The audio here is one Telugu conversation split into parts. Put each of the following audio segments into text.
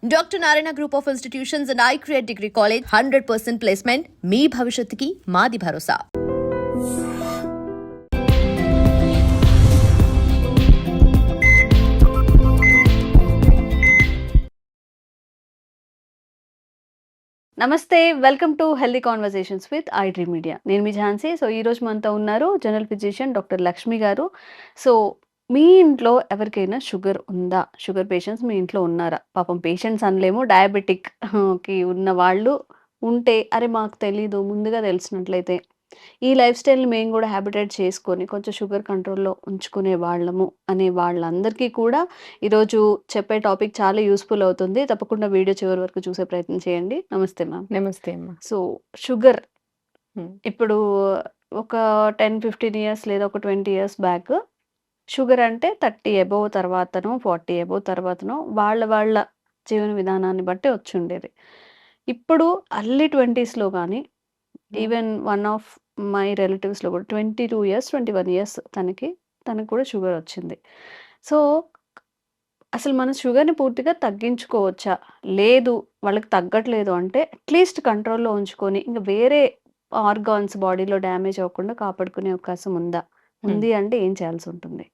Dr. Narayana Group of Institutions and iCreate Degree College 100% placement. మీ భవిష్యత్తుకి మాది భరోసా. నమస్తే, welcome to healthy conversations with iDream media. నేను మీ ఝాన్సీ. సో ఈరోజు మనతో ఉన్నారు జనరల్ ఫిజిషియన్ డాక్టర్ లక్ష్మి గారు. సో మీ ఇంట్లో ఎవరికైనా షుగర్ ఉందా? షుగర్ పేషెంట్స్ మీ ఇంట్లో ఉన్నారా? పాపం పేషెంట్స్ అనలేము, డయాబెటిక్ కి ఉన్న వాళ్ళు ఉంటే, అరే మాకు తెలీదు, ముందుగా తెలిసినట్లయితే ఈ లైఫ్ స్టైల్ని మేము కూడా హ్యాబిటేట్ చేసుకొని కొంచెం షుగర్ కంట్రోల్లో ఉంచుకునే వాళ్ళము అనే వాళ్ళందరికీ కూడా ఈరోజు చెప్పే టాపిక్ చాలా యూస్ఫుల్ అవుతుంది. తప్పకుండా వీడియో చివరి వరకు చూసే ప్రయత్నం చేయండి. నమస్తే మ్యామ్. నమస్తే అమ్మా. సో షుగర్ హ్మ్. ఇప్పుడు ఒక 10-15 ఇయర్స్ లేదా ఒక 20 ఇయర్స్ బ్యాక్ షుగర్ అంటే 30 అబోవ్ తర్వాతనో 40 అబోవ్ తర్వాతనో వాళ్ళ జీవన విధానాన్ని బట్టి వచ్చి ఉండేది. ఇప్పుడు అర్లీ 20స్లో కానీ ఈవెన్ వన్ ఆఫ్ మై రిలేటివ్స్లో కూడా 22 ఇయర్స్ 21 ఇయర్స్ తనకు కూడా షుగర్ వచ్చింది. సో అసలు మన షుగర్ని పూర్తిగా తగ్గించుకోవచ్చా? లేదు వాళ్ళకి తగ్గట్లేదు అంటే అట్లీస్ట్ కంట్రోల్లో ఉంచుకొని ఇంకా వేరే ఆర్గాన్స్ బాడీలో డ్యామేజ్ అవ్వకుండా కాపాడుకునే అవకాశం ఉందా? ఉంది అంటే ఏం చేయాల్సి ఉంటుంది?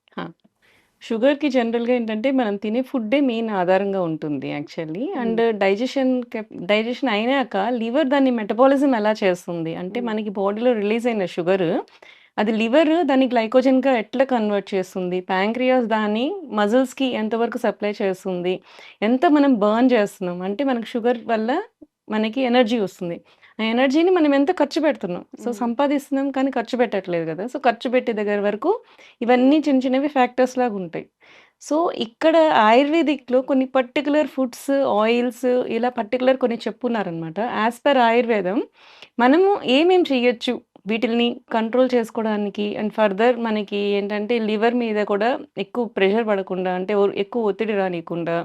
షుగర్కి జనరల్గా ఏంటంటే మనం తినే ఫుడ్డే మెయిన్ ఆధారంగా ఉంటుంది యాక్చువల్లీ. అండ్ డైజెషన్ అయినాక లివర్ దాన్ని మెటబాలిజం ఎలా చేస్తుంది అంటే మనకి బాడీలో రిలీజ్ అయిన షుగర్ అది లివర్ దాన్ని గ్లైకోజన్గా ఎట్లా కన్వర్ట్ చేస్తుంది, ప్యాంక్రియాస్ దాన్ని మజిల్స్కి ఎంతవరకు సప్లై చేస్తుంది, ఎంత మనం బర్న్ చేస్తున్నాం అంటే మనకి షుగర్ వల్ల మనకి ఎనర్జీ వస్తుంది. ఆ ఎనర్జీని మనం ఎంత ఖర్చు పెడుతున్నాం, సో సంపాదిస్తున్నాం కానీ ఖర్చు పెట్టట్లేదు కదా. సో ఖర్చు పెట్టే దగ్గర వరకు ఇవన్నీ చిన్న చిన్నవి ఫ్యాక్టర్స్ లాగా ఉంటాయి. సో ఇక్కడ ఆయుర్వేదిక్లో కొన్ని పర్టికులర్ ఫుడ్స్, ఆయిల్స్ ఇలా పర్టికులర్ కొన్ని చెప్పున్నారనమాట. యాజ్ పర్ ఆయుర్వేదం మనము ఏమేం చెయ్యొచ్చు వీటిల్ని కంట్రోల్ చేసుకోవడానికి అండ్ ఫర్దర్ మనకి ఏంటంటే లివర్ మీద కూడా ఎక్కువ ప్రెషర్ పడకుండా అంటే ఎక్కువ ఒత్తిడి రానియకుండా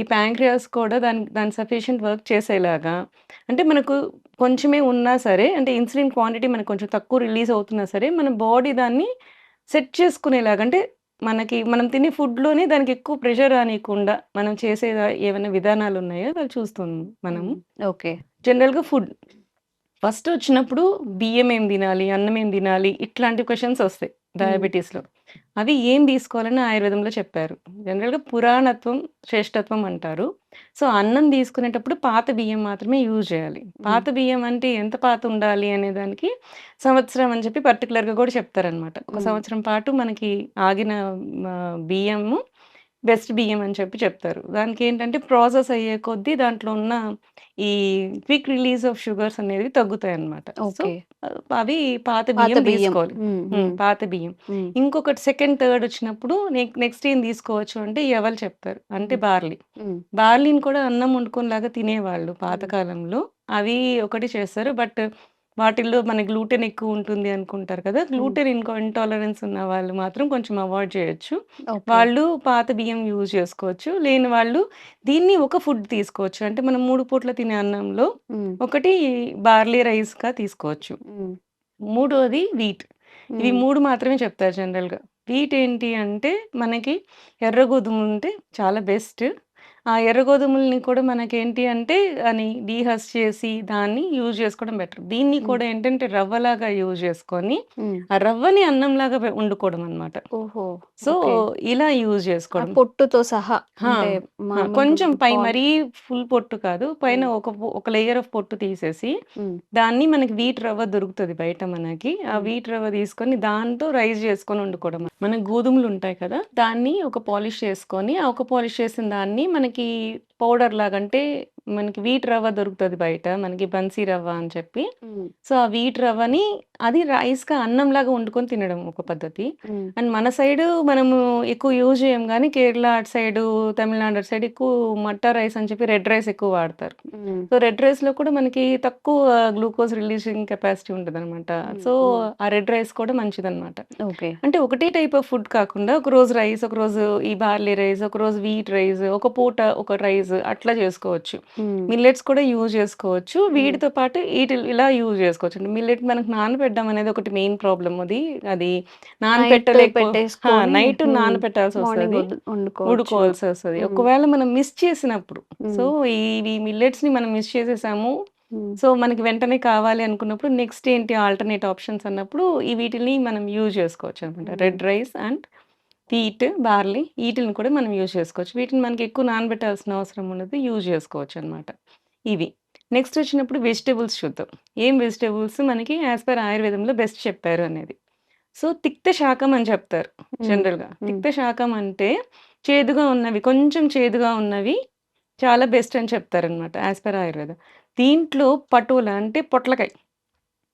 ఈ ప్యాంక్రియాస్ కూడా దాని సఫిషియంట్ వర్క్ చేసేలాగా అంటే మనకు కొంచెమే ఉన్నా సరే అంటే ఇన్సులిన్ క్వాంటిటీ మనకు కొంచెం తక్కువ రిలీజ్ అవుతున్నా సరే మన బాడీ దాన్ని సెట్ చేసుకునేలాగా అంటే మనం తినే ఫుడ్లోనే దానికి ఎక్కువ ప్రెషర్ రానియకుండా మనం చేసే ఏమైనా విధానాలు ఉన్నాయో అవి చూస్తున్నాం మనము. ఓకే. జనరల్గా ఫుడ్ ఫస్ట్ వచ్చినప్పుడు బియ్యం ఏం తినాలి, అన్నం ఏం తినాలి, ఇట్లాంటి క్వశ్చన్స్ వస్తాయి డయాబెటీస్లో. అవి ఏం తీసుకోవాలని ఆయుర్వేదంలో చెప్పారు. జనరల్గా పురాణత్వం శ్రేష్టత్వం అంటారు. సో అన్నం తీసుకునేటప్పుడు పాత బియ్యం మాత్రమే యూజ్ చేయాలి. పాత బియ్యం అంటే ఎంత పాత ఉండాలి అనే దానికి సంవత్సరం అని చెప్పి పర్టికులర్గా కూడా చెప్తారనమాట. ఒక సంవత్సరం పాటు మనకి ఆగిన బియ్యము బెస్ట్ బియ్యం అని చెప్పి చెప్తారు. దానికి ఏంటంటే ప్రాసెస్ అయ్యే కొద్దీ దాంట్లో ఉన్న ఈ క్విక్ రిలీజ్ ఆఫ్ షుగర్స్ అనేవి తగ్గుతాయి అన్నమాట. సో అవి పాత బియ్యం తీసుకోవాలి. పాత బియ్యం. ఇంకొకటి సెకండ్ థర్డ్ వచ్చినప్పుడు నెక్స్ట్ ఏం తీసుకోవచ్చు అంటే ఎవరు చెప్తారు అంటే బార్లీని కూడా అన్నం వండుకునేలాగా తినేవాళ్ళు పాతకాలంలో. అవి ఒకటి చేస్తారు. బట్ వాటిల్లో మన గ్లూటెన్ ఎక్కువ ఉంటుంది అనుకుంటారు కదా. గ్లూటెన్ ఇంటాలరెన్స్ ఉన్న వాళ్ళు మాత్రం కొంచెం అవాయిడ్ చేయొచ్చు. వాళ్ళు పాత బియ్యం యూజ్ చేసుకోవచ్చు. లేని వాళ్ళు దీన్ని ఒక ఫుడ్ తీసుకోవచ్చు. అంటే మనం 3 పూట్ల తినే అన్నంలో ఒకటి బార్లీ రైస్గా తీసుకోవచ్చు. మూడోది వీట్. ఇవి 3 మాత్రమే చెప్తారు జనరల్గా. వీట్ ఏంటి అంటే మనకి ఎర్ర గోధుమలు ఉంటే చాలా బెస్ట్. ఆ ఎర్ర గోధుమలని కూడా మనకేంటి అంటే అని డీహస్ చేసి దాన్ని యూజ్ చేసుకోవడం బెటర్. దీన్ని కూడా ఏంటంటే రవ్వలాగా యూజ్ చేసుకొని ఆ రవ్వని అన్నంలాగా వండుకోవడం అనమాట. సో ఇలా యూజ్ చేసుకోవడం పొట్టుతో సహా కొంచెం పై మరీ ఫుల్ పొట్టు కాదు, పైన ఒక లేయర్ ఆఫ్ పొట్టు తీసేసి దాన్ని మనకి వీట్ రవ్వ దొరుకుతుంది బయట మనకి. ఆ వీట్ రవ్వ తీసుకొని దాంతో రైస్ చేసుకొని వండుకోవడం. మనకి గోధుమలు ఉంటాయి కదా, దాన్ని ఒక పాలిష్ చేసుకొని ఆ ఒక పాలిష్ చేసిన దాన్ని మనకి పౌడర్ లాగా అంటే మనకి వీట్ రవ్వ దొరుకుతుంది బయట మనకి, బన్సీ రవ్వ అని చెప్పి. సో ఆ వీట్ రవ్వని అది రైస్గా అన్నంలాగా వండుకొని తినడం ఒక పద్ధతి. అండ్ మన సైడ్ మనము ఎక్కువ యూజ్ చేయం కానీ కేరళ అటు సైడ్, తమిళనాడు అటు సైడ్ ఎక్కువ మట్టా రైస్ అని చెప్పి రెడ్ రైస్ ఎక్కువ వాడతారు. సో రెడ్ రైస్లో కూడా మనకి తక్కువ గ్లూకోజ్ రిలీజింగ్ కెపాసిటీ ఉంటుంది అనమాట. సో ఆ రెడ్ రైస్ కూడా మంచిది అనమాట. అంటే ఒకటే టైప్ ఆఫ్ ఫుడ్ కాకుండా ఒక రోజు రైస్, ఒక రోజు ఈ బార్లీ రైస్, ఒక రోజు వీట్ రైస్, ఒక పూట ఒక రైస్ అట్లా చేసుకోవచ్చు. మిల్లెట్స్ కూడా యూజ్ చేసుకోవచ్చు. వీటితో పాటు ఇలా యూజ్ చేసుకోవచ్చు. మిల్లెట్ మనకు నానబెట్టడం అనేది ఒకటి మెయిన్ ప్రాబ్లమ్ అది. అది నైట్ నానబెట్టలేకపో పెట్టేసుకొని నైట్ నానబెట్టాల్సి మార్నింగ్ వస్తది. వండుకోవచ్చు. ఉడుకోవాల్సి వస్తది. ఒకవేళ మనం మిస్ చేసినప్పుడు సో, ఇవి మిల్లెట్స్‌ని మనం మిస్ చేసేసాము. సో, మనకి వెంటనే కావాలి అనుకున్నప్పుడు నెక్స్ట్ ఏంటి ఆల్టర్‌నేట్ ఆప్షన్స్ అన్నప్పుడు వీటిల్ని మనం యూజ్ చేసుకోవచ్చనమాట. Red rice and wheat, barley ఈటిలిని కూడా మనం యూజ్ చేసుకోవచ్చు. వీటిని మనకి ఎక్కువ నానబెట్టాల్సిన అవసరం ఉండదు. యూజ్ చేసుకోవచ్చనమాట. ఇవి. నెక్స్ట్ వచ్చినప్పుడు వెజిటబుల్స్ చూద్దాం. ఏం వెజిటబుల్స్ మనకి యాస్ పర్ ఆయుర్వేదంలో బెస్ట్ చెప్పారు అనేది. సో, తిక్త శాకం అని చెప్తారు జనరల్‌గా. తిక్త శాకం అంటే చేదుగా ఉన్నవి, కొంచెం చేదుగా ఉన్నవి చాలా బెస్ట్ అని చెప్తారనమాట యాస్ పర్ ఆయుర్వేదం. దీంట్లో పటోలా అంటే పొట్లకాయ.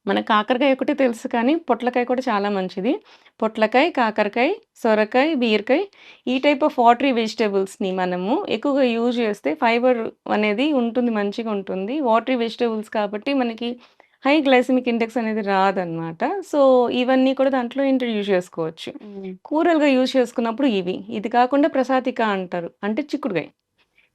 మనకు కాకరకాయ ఒకటే తెలుసు కానీ పొట్లకాయ కూడా చాలా మంచిది. పొట్లకాయ, కాకరకాయ, సొరకాయ, బీరకాయ ఈ టైప్ ఆఫ్ వాటరీ వెజిటబుల్స్‌ని మనము ఎక్కువగా యూజ్ చేస్తే ఫైబర్ అనేది ఉంటుంది, మంచిగా ఉంటుంది. వాటరీ వెజిటబుల్స్ కాబట్టి మనకి హై గ్లైసెమిక్ ఇండెక్స్ అనేది రాదనమాట. సో, ఇవన్నీ కూడా దాంట్లో ఇంట్రొడ్యూస్ చేసుకోవచ్చు. కూరలుగా యూజ్ చేసుకున్నప్పుడు ఇవి. ఇది కాకుండా ప్రసాతిక అంటారు. అంటే చిక్కుడుగాయ.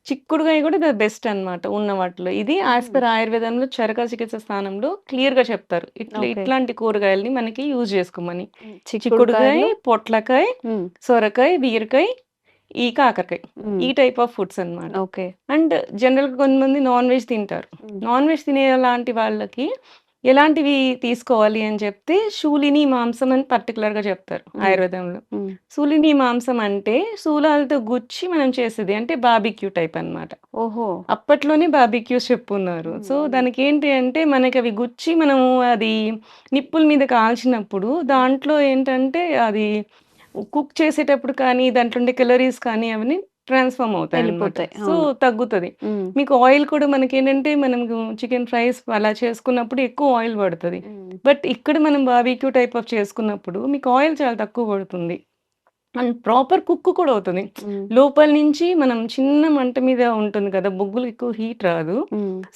చిక్కుడుగాయ కూడా బెస్ట్ అన్నమాట ఉన్న వాటిలో. ఇది యాస్ పర్ ఆయుర్వేదంలో చరక చికిత్స స్థానంలో క్లియర్‌గా చెప్తారు. ఓకే. ఇట్లాంటి కూరగాయలని మనకి యూజ్ చేసుకోమని. చిక్కుడుగాయ, చిక్కుడుకాయలు పొట్లకాయ, సొరకాయ, బీరకాయ, ఈ కాకరకాయ. ఈ టైప్ ఆఫ్ ఫుడ్స్ అన్నమాట. ఓకే. అండ్ జనరల్‌గా కొంతమంది నాన్ వెజ్ తింటారు. నాన్ వెజ్ తినేలాంటి వాళ్ళకి ఎలాంటివి తీసుకోవాలి అని చెప్తే శూలిని మాంసం అని పర్టిక్యులర్‌గా చెప్తారు ఆయుర్వేదంలో. శూలిని మాంసం అంటే శూలాలతో గుచ్చి మనం చేసేది. అంటే బార్బిక్యూ టైప్ అన్నమాట. ఓహో! అప్పట్లోనే బార్బిక్యూస్ చెప్పున్నారు. సో, దానికేంటి అంటే మనకవి గుచ్చి మనము అది నిప్పుల మీద కాల్చినప్పుడు దాంట్లో ఏంటంటే అది కుక్ చేసేటప్పుడు కానీ దాంట్లో ఉండే కేలరీస్ కానీ అవన్నీ ట్రాన్స్‌ఫార్మ్ అవుతాయన్నమాట. వెళ్ళిపోతాయి. సో, అవును. తగ్గుతది. మీకు ఆయిల్ కూడా మనకేంటంటే మనము చికెన్ ఫ్రైస్ అలా చేసుకున్నప్పుడు ఎక్కువ ఆయిల్ పడతది. బట్ ఇక్కడ మనం బార్బిక్యూ టైప్ ఆఫ్ చేసుకున్నప్పుడు మీకు ఆయిల్ చాలా తక్కువ పడుతుంది. అండ్ ప్రాపర్ కుక్ కూడా అవుతుంది. లోపల నుంచి మనం చిన్న మంట మీద ఉంటుంది కదా! బొగ్గులు ఎక్కువ హీట్ రాదు.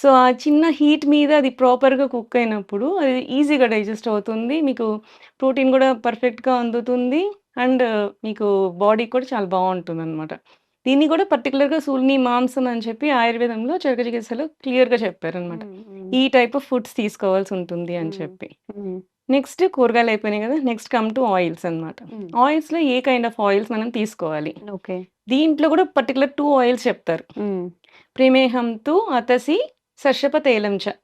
సో, ఆ చిన్న హీట్ మీద అది ప్రాపర్‌గా కుక్ అయినప్పుడు అది ఈజీగా డైజెస్ట్ అవుతుంది. మీకు ప్రోటీన్ కూడా పర్ఫెక్ట్‌గా అందుతుంది. అండ్ మీకు బాడీ కూడా చాలా బావుంటుందనమాట. దీన్ని కూడా పర్టిక్యులర్‌గా శూలిని మాంసం అని చెప్పి ఆయుర్వేదంలో చరక చికిత్సలో క్లియర్‌గా చెప్పారనమాట. ఈ టైప్ ఆఫ్ ఫుడ్స్ తీసుకోవాల్సి ఉంటుంది అని చెప్పి. నెక్స్ట్ కూరగాయలు అయిపోయినాయి కదా! నెక్స్ట్ కమ్ టు ఆయిల్స్ అన్నమాట. ఆయిల్స్‌లో ఏ కైండ్ ఆఫ్ ఆయిల్స్ మనం తీసుకోవాలి. ఓకే. దీంట్లో కూడా పర్టిక్యులర్ 2 ఆయిల్స్ చెప్తారు. ప్రేమేహం తు అతసి సర్షప తైలం చ.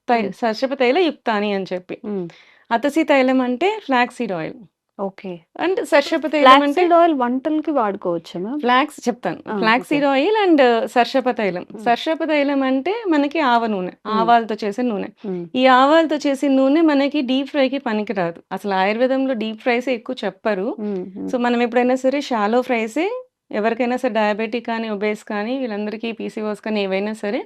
సర్షప తైల యుక్తాని అని చెప్పి. అతసి తైలం అంటే flax seed oil. Okay. And సర్షప తైలం ఫ్లాక్స్ అంటే సీడ్ ఆయిల్ వంటలకి వాడుకోవచ్చా మ్యామ్? ఫ్లాక్స్ చెప్తాను. ఆ! Flax okay. Seed oil and సర్షప తైలం. సర్షప తైలం అంటే మనకి ఆవ నూనె. ఆవాలతో చేసే నూనె. ఈ ఆవాలతో చేసిన నూనె మనకి డీప్ ఫ్రైకి పనికిరాదు. అసలు ఆయుర్వేదంలో డీప్ ఫ్రైసే ఎక్కువ చెప్పరు. సో, మనం ఎప్పుడైనా సరే షాలో ఫ్రైసే ఎవరికైనా సరే డయాబెటిక్ కానీ, ఒబేస్ కానీ వీళ్ళందరికీ పీసీఓఎస్ కానీ ఏవైనా సరే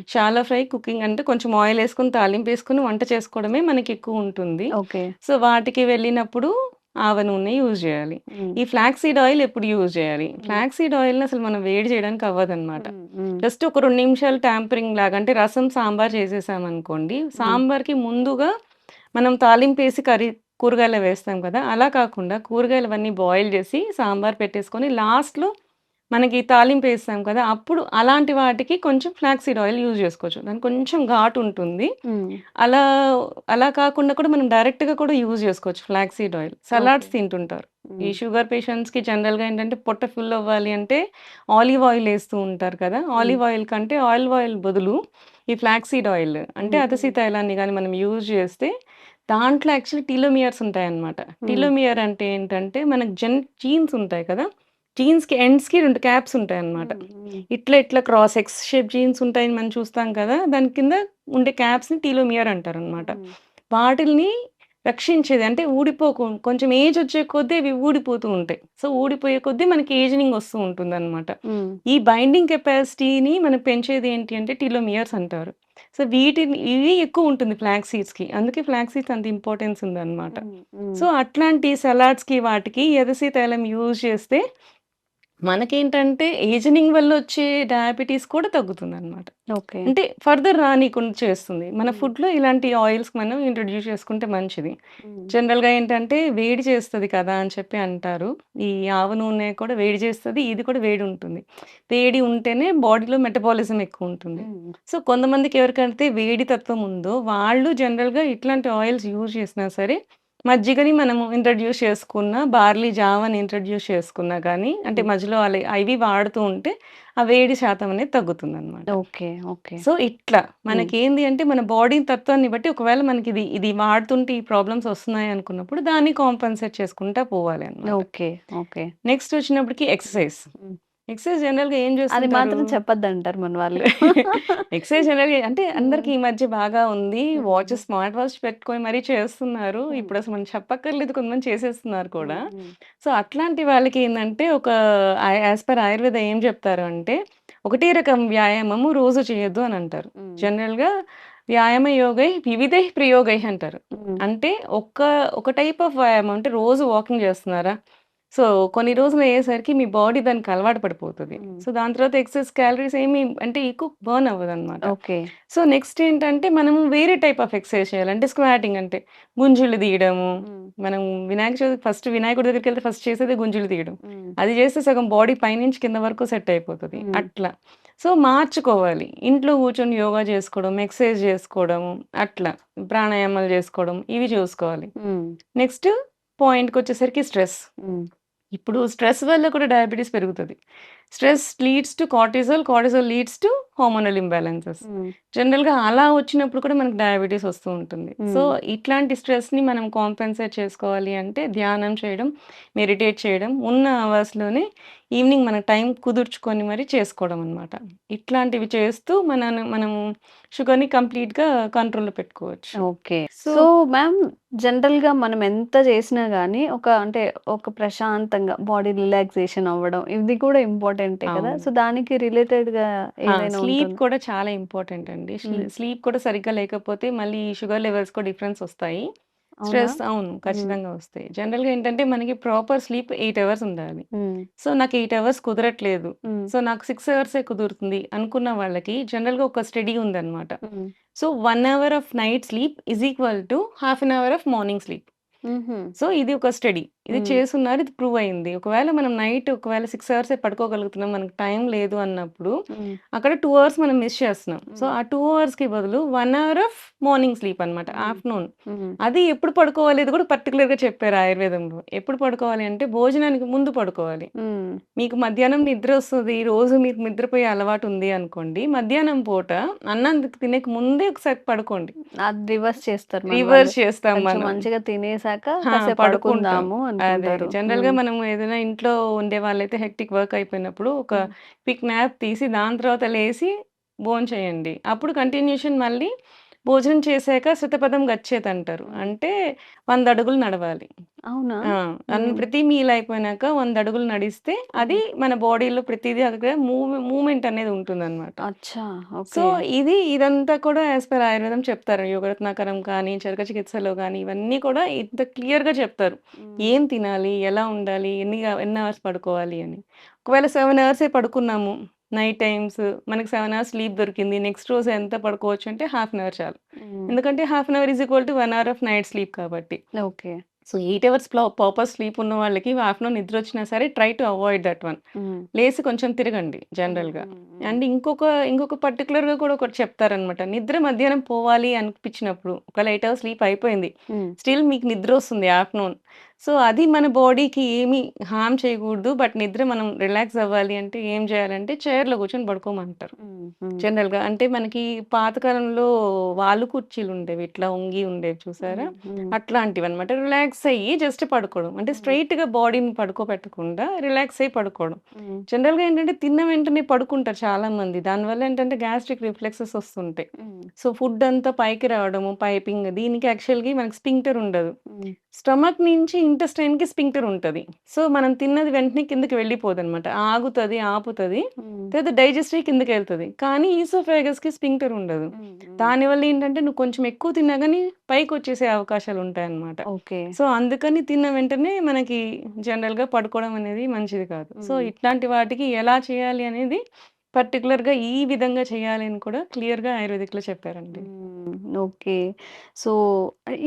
షాలో ఫ్రై కుకింగ్ అంటే కొంచెం ఆయిల్ ఏసుకొని, తాలింపేసుకొని వంట చేసుకోవడమే మనకి ఎక్కువ ఉంటుంది. ఓకే. సో, వాటికి వెళ్ళినప్పుడు ఆవ నూనె యూజ్ చేయాలి. ఈ ఫ్లాక్స్ సీడ్ ఆయిల్ ఎప్పుడు యూజ్ చేయాలి? ఫ్లాక్స్ సీడ్ ఆయిల్‌ని అసలు మనం వేడి చేయడానికి అవ్వదన్నమాట. జస్ట్ ఒక 2 నిమిషాలు ట్యాంపరింగ్ లాగా అంటే రసం, సాంబార్ చేసేసామనుకోండి. సాంబార్‌కి ముందుగా మనం తాలింపేసి కూరగాయలు వేస్తాం కదా! అలా కాకుండా కూరగాయలవన్నీ బాయిల్ చేసి సాంబార్ పెట్టేసుకొని లాస్ట్‌లో మనకి తాలింపేస్తాం కదా! అప్పుడు అలాంటి వాటికి కొంచెం ఫ్లాక్స్ సీడ్ ఆయిల్ యూజ్ చేసుకోవచ్చు. దానికి కొంచెం ఘాటు ఉంటుంది. అలా అలా కాకుండా కూడా మనం డైరెక్ట్‌గా కూడా యూజ్ చేసుకోవచ్చు ఫ్లాక్స్ సీడ్ ఆయిల్. సలాడ్స్ తింటుంటారు. ఈ షుగర్ పేషెంట్స్‌కి జనరల్‌గా ఏంటంటే పొట్ట ఫుల్ అవ్వాలి అంటే ఆలివ్ ఆయిల్ ఏస్తూ ఉంటారు కదా! ఆలివ్ ఆయిల్ కంటే ఆలివ్ ఆయిల్ బదులు ఈ ఫ్లాక్స్ సీడ్ ఆయిల్ అంటే అతసీ తైలాన్ని గాని మనం యూజ్ చేస్తే దాంట్లో యాక్చువల్లీ టీలోమియర్స్ ఉంటాయన్నమాట. టీలోమియర్ అంటే ఏంటంటే మనకు జీన్స్ ఉంటాయి కదా! జీన్స్‌కి ఎండ్స్‌కి 2 క్యాప్స్ ఉంటాయన్నమాట. ఇట్లా క్రాస్ ఎక్స్ షేప్ జీన్స్ ఉంటాయని మనం చూస్తాం కదా! దాని కింద ఉండే క్యాప్స్‌ని టీలోమియర్ అంటారన్నమాట. వాటిల్ని రక్షించేది అంటే కొంచెం ఏజ్ వచ్చే కొద్దీ అవి ఊడిపోతూ ఉంటాయి. సో, ఊడిపోయే కొద్దీ మనకి ఏజింగ్ వస్తూ ఉంటుందన్నమాట. ఈ బైండింగ్ కెపాసిటీని మనం పెంచేది ఏంటి అంటే టీలోమియర్స్ అంటారు. సో, ఇవి ఎక్కువ ఉంటుంది ఫ్లాక్స్ సీడ్స్‌కి. అందుకే ఫ్లాక్స్ సీడ్స్ అంత ఇంపార్టెన్స్ ఉందన్నమాట. సో, అట్లాంటి సలాడ్స్‌కి వాటికి ఎదసీ తైలం యూజ్ చేస్తే మనకేంటంటే ఏజనింగ్ వల్ల వచ్చే డయాబెటీస్ కూడా తగ్గుతుందనమాట. ఓకే. అంటే ఫర్దర్ రానీకుండా చేస్తుంది. మన హ్మ్. ఫుడ్‌లో ఇలాంటి ఆయిల్స్ మనం ఇంట్రొడ్యూస్ చేసుకుంటే మంచిది. హ్మ్. జనరల్‌గా ఏంటంటే వేడి చేస్తది కదా అని చెప్పి అంటారు. ఈ ఆవ నూనె కూడా వేడి చేస్తది. ఇది కూడా వేడి ఉంటుంది. వేడి ఉంటేనే బాడీలో మెటబాలిజం ఎక్కువుంటుంది. హ్మ్. సో, కొంతమందికి ఎవరికైతే వేడి తత్వం ఉందో వాళ్ళు జనరల్‌గా ఇట్లాంటి ఆయిల్స్ యూజ్ చేసినా సరే మజ్జిగని మనము ఇంట్రొడ్యూస్ చేసుకున్నా, బార్లీ జావని ఇంట్రొడ్యూస్ చేసుకున్నా గానీ, అంటే హ్మ్. మధ్యలో అవి వాడుతూ ఉంటే, ఆ వేడి శాతం అనేది తగ్గుతుందనమాట. ఓకే. ఓకే. సో, ఇట్లా హ్మ్. మనకేంది అంటే, మన బాడీ తత్వాన్ని బట్టి ఒకవేళ మనకిది వాడుతుంటే ఈ ప్రాబ్లమ్స్ వస్తున్నాయి అనుకున్నప్పుడు, దాన్ని కాంపెన్సేట్ చేసుకుంటా పోవాలి అనమాట. ఓకే. ఓకే. నెక్స్ట్ వచ్చినప్పటికి ఎక్సర్‌సైజ్. హ్మ్. ఎక్సర్‌సైజ్ జనరల్‌గా ఏం అది చేస్తుంటారు? మాత్రం చెప్పొద్దంటారు మన వాళ్ళు. ఎక్సర్‌సైజ్ జనరల్‌గా అంటే హ్మ్. అందరికి ఈ మధ్య బాగా ఉంది. హ్మ్. స్మార్ట్ వాచ్ పెట్టుకొని మరీ చేస్తున్నారు. హ్మ్. ఇప్పుడసలు మనం చెప్పక్కర్లేదు కొంతమంది చేసేస్తున్నారు కూడా. హ్మ్. హ్మ్. సో, అట్లాంటి వాళ్ళకి ఏందంటే ఒక యాస్ పర్ ఆయుర్వేద ఏం చెప్తారు అంటే, ఒకటే రకం వ్యాయామము రోజు చేయొద్దు అని అంటారు. హ్మ్. జనరల్‌గా వ్యాయామ యోగై వివిధైః ప్రయోగైః అంటారు. హ్మ్. అంటే ఒక టైప్ ఆఫ్ వ్యాయామం అంటే రోజు వాకింగ్ చేస్తున్నారా? సో, కొన్ని రోజులు అయ్యేసరికి మీ బాడీ దానికి అలవాటు పడిపోతది. హ్మ్. సో, దాని తర్వాత ఎక్సెస్ క్యాలరీస్ ఏమి అంటే ఎక్కువ బర్న్ అవ్వదనమాట. ఓకే. సో, నెక్స్ట్ ఏంటంటే మనము వేరే టైప్ ఆఫ్ ఎక్సర్సైజ్ చేయాలి. అంటే స్క్వాటింగ్ అంటే గుంజులు తీయడము. హ్మ్. మనం వినాయక చవితికి ఫస్ట్ వినాయకుడి దగ్గరికెళ్తే ఫస్ట్ చేసేదే గుంజులు తీయడం. హ్మ్. అది చేస్తే సగం బాడీ పైనుంచి కింద వరకు సెట్ అయిపోతది. హ్మ్. అట్లా. సో, మార్చుకోవాలి. ఇంట్లో కూర్చొని యోగా చేసుకోవడం, ఎక్సర్సైజ్ చేసుకోవడము అట్లా. ప్రాణాయామాలు చేసుకోవడం ఇవి చూసుకోవాలి. హ్మ్. నెక్స్ట్ పాయింట్‌కొచ్చేసరికి స్ట్రెస్. హ్మ్. ఇప్పుడు స్ట్రెస్ వల్ల కూడా డయాబెటిస్ పెరుగుతది. Stress leads to cortisol, cortisol leads to hormonal imbalances. Hmm. జనరల్‌గా అలా వచ్చినప్పుడు కూడా మనకు డయాబెటిస్ వస్తూ ఉంటుంది. సో, హ్మ్. ఇట్లాంటి స్ట్రెస్‌ని మనం కాంపెన్సేట్ చేసుకోవాలి అంటే ధ్యానం చేయడం, మెడిటేట్ చేయడం, ఉన్న అవర్స్‌లోనే ఈవినింగ్ మన టైం కుదుర్చుకొని మరి చేసుకోవడం అన్నమాట. ఇట్లాంటివి చేస్తూ మనము షుగర్‌ని కంప్లీట్‌గా కంట్రోల్‌లో పెట్టుకోవచ్చు. ఓకే. సో సో, మ్యామ్ జనరల్‌గా మనం ఎంత చేసినా గాని అంటే ఒక ప్రశాంతంగా బాడీ రిలాక్సేషన్ అవ్వడం ఇది కూడా ఇంపార్టెంటే కదా! అవును. సో, దానికి రిలేటెడ్‌గా ఏదైనా స్లీప్ ఉంటుందా? కూడా చాలా ఇంపార్టెంట్ అండి. హ్మ్. స్లీప్ కూడా సరిగ్గా లేకపోతే మళ్ళీ షుగర్ లెవెల్స్ కూడా డిఫరెన్స్ ఒస్తాయి. అవునా? అవును. హ్మ్. ఖచ్చితంగా ఒస్తాయి. జనరల్‌గా ఏంటంటే మనకి ప్రాపర్ స్లీప్ 8 అవర్స్ ఉండాలి. హ్మ్. సో, నాకు 8 అవర్స్ కుదరట్లేదు. హ్మ్. సో, నాకు 6 అవర్సే కుదురుతుంది అనుకున్న వాళ్ళకి జనరల్‌గా ఒక స్టడీ ఉందన్నమాట. Hmm. So, 1 hour of night sleep is equal to half an hour of morning sleep. హుహు. సో, ఇది ఒక స్టడీ. ఇది హ్మ్. చేసున్నారు. ఇది ప్రూవ్ అయింది. ఒకవేళ మనం నైట్ 6 అవర్సే పడుకోగలుగుతున్నాం. మనకు టైం లేదు అన్నప్పుడు, హ్మ్. అక్కడ 2 అవర్స్ మనం మిస్ చేస్తున్నాం. సో, హ్మ్. ఆ 2 అవర్స్‌కి బదులు 1 అవర్ ఆఫ్ మార్నింగ్ స్లీప్ అన్నమాట. హ్మ్. ఆఫ్టర్‌నూన్. హ్మ్. అది ఎప్పుడు పడుకోవాలి అది కూడా పర్టిక్యులర్‌గా చెప్పారు ఆయుర్వేదంలో. ఎప్పుడు పడుకోవాలి అంటే భోజనానికి ముందు పడుకోవాలి. హ్మ్. మీకు మధ్యాహ్నం నిద్రొస్తది. రోజు మీకు నిద్రపోయే అలవాటుంది అనుకోండి. మధ్యాహ్నం పూట అన్నం తినక ముందే ఒకసారి పడుకోండి. అది రివర్స్ చేస్తారు మన వాళ్ళు. రివర్స్ చేస్తాం కొంచెం మనం. మంచిగా తినేసాక ఆ! కాసేపు పడుకుంటాం. పడుకుందాము అదే. అనుకుంటారు. జనరల్‌గా హ్మ్. మనం ఏదైనా ఇంట్లో ఉండేవాళ్ళైతే హెక్టిక్ వర్క్ అయిపోయినప్పుడు ఒక హ్మ్. క్విక్ న్యాప్ తీసి దాని తర్వాత లేసి భోంచేయండి. అప్పుడు కంటిన్యూషన్ మళ్ళీ భోజనం చేశాక శతపథం గచ్చేతంటారు. హ్మ్. అంటే 100 అడుగులు నడవాలి. అవునా? ఆ! హ్మ్. ప్రతి మీల్ అయిపోయినాక 100 అడుగులు నడిస్తే హ్మ్. అది మన బాడీలో ప్రతిదీ అక్కడ మూవ్‌మెంట్ అనేది ఉంటుందన్నమాట. అచ్చా! So, okay. ఇదంతా కూడా యాస్ పర్ ఆయుర్వేదం చెప్తారు. యోగరత్నాకరం కానీ, చరక చికిత్సలో గానీ, ఇవన్నీ కూడా ఇంత క్లియర్‌గా చెప్తారు. హ్మ్. ఏం తినాలి? ఎలా ఉండాలి? ఎన్ని అవర్స్ పడుకోవాలి అని. ఒకవేళ 7 అవర్సే పడుకున్నాము. నైట్ టైమ్స్ మనకి 7 అవర్స్ స్లీప్ దొరికింది. నెక్స్ట్ రోజు ఎంత పడుకోవచ్చు అంటే హాఫ్ అన్ అవర్ చాలు. హ్మ్. ఎందుకంటే half an hour is equal to 1 hour of night sleep కాబట్టి. Okay. So, 8 hours proper sleep ఉన్న వాళ్ళకి ఆఫ్టర్‌నూన్ నిద్రొచ్చినా సరే try to avoid that one. Hmm. లేసి కొంచెం తిరగండి హ్మ్. జనరల్‌గా. హ్మ్. హ్మ్. అండ్ ఇంకొక పర్టిక్యులర్‌గా కూడా ఒకటి చెప్తారనమాట. నిద్ర మధ్యాహ్నం పోవాలి అనిపించినప్పుడు ఒకవేళ 8 అవర్స్ స్లీప్ అయిపోయింది. హ్మ్. స్టిల్ మీకు నిద్రొస్తుంది ఆఫ్టర్‌నూన్. సో, అది మన బాడీకి ఏమి హార్మ్ చేయకూడదు. బట్ నిద్ర మనం రిలాక్స్ అవ్వాలి అంటే ఏం చేయాలంటే చైర్‌లో కూర్చొని పడుకోమంటారు. హ్మ్. హ్మ్. జనరల్‌గా. అంటే మనకి పాతకాలంలో వాలు కుర్చీలుండేవి. ఇట్లా వంగి ఉండేవి చూసారా? హ్మ్. హ్మ్. అట్లాంటివన్నమాట. రిలాక్స్ అయ్యి జస్ట్ పడుకోవడం. అంటే హ్మ్. స్ట్రెయిట్‌గా బాడీని పడుకోబెట్టకుండా రిలాక్స్ అయ్యి పడుకోవడం. హ్మ్. జనరల్‌గా ఏంటంటే తిన్న వెంటనే పడుకుంటారు చాలామంది. దానివల్ల ఏంటంటే గ్యాస్ట్రిక్ రిఫ్లెక్సెస్ వస్తుంటాయి. హ్మ్. సో, ఫుడ్ అంతా పైకి రావడము, పైపింగ్ దీనికి యాక్చువల్‌గా మనకి స్ఫింక్టర్ ఉండదు. హ్మ్. స్టమక్ నుంచి ఇంటెస్టైన్‌కి స్ఫింక్టర్ ఉంటది. సో, మనం తిన్నది వెంటనే కిందకి వెళ్ళిపోదనమాట. ఆగుతది, ఆపుతది. హ్మ్. తర్వాత డైజెస్ట్ అయ్యి కిందకెళ్తది. కానీ ఈసోఫాగస్‌కి స్ఫింక్టర్ ఉండదు. దానివల్ల ఏంటంటే నువ్వు కొంచెం ఎక్కువ తిన్నా గానీ పైకొచ్చేసే అవకాశాలుంటాయన్నమాట. ఓకే. సో, అందుకని తిన్న వెంటనే మనకి జనరల్‌గా పడుకోవడం అనేది మంచిది కాదు. సో, హ్మ్. ఇట్లాంటి వాటికి ఎలా చేయాలి అనేది పర్టిక్యులర్‌గా ఈ విధంగా చేయాలి అని కూడా క్లియర్‌గా ఆయుర్వేదిక్‌లో చెప్పారండి. ఓకే. సో,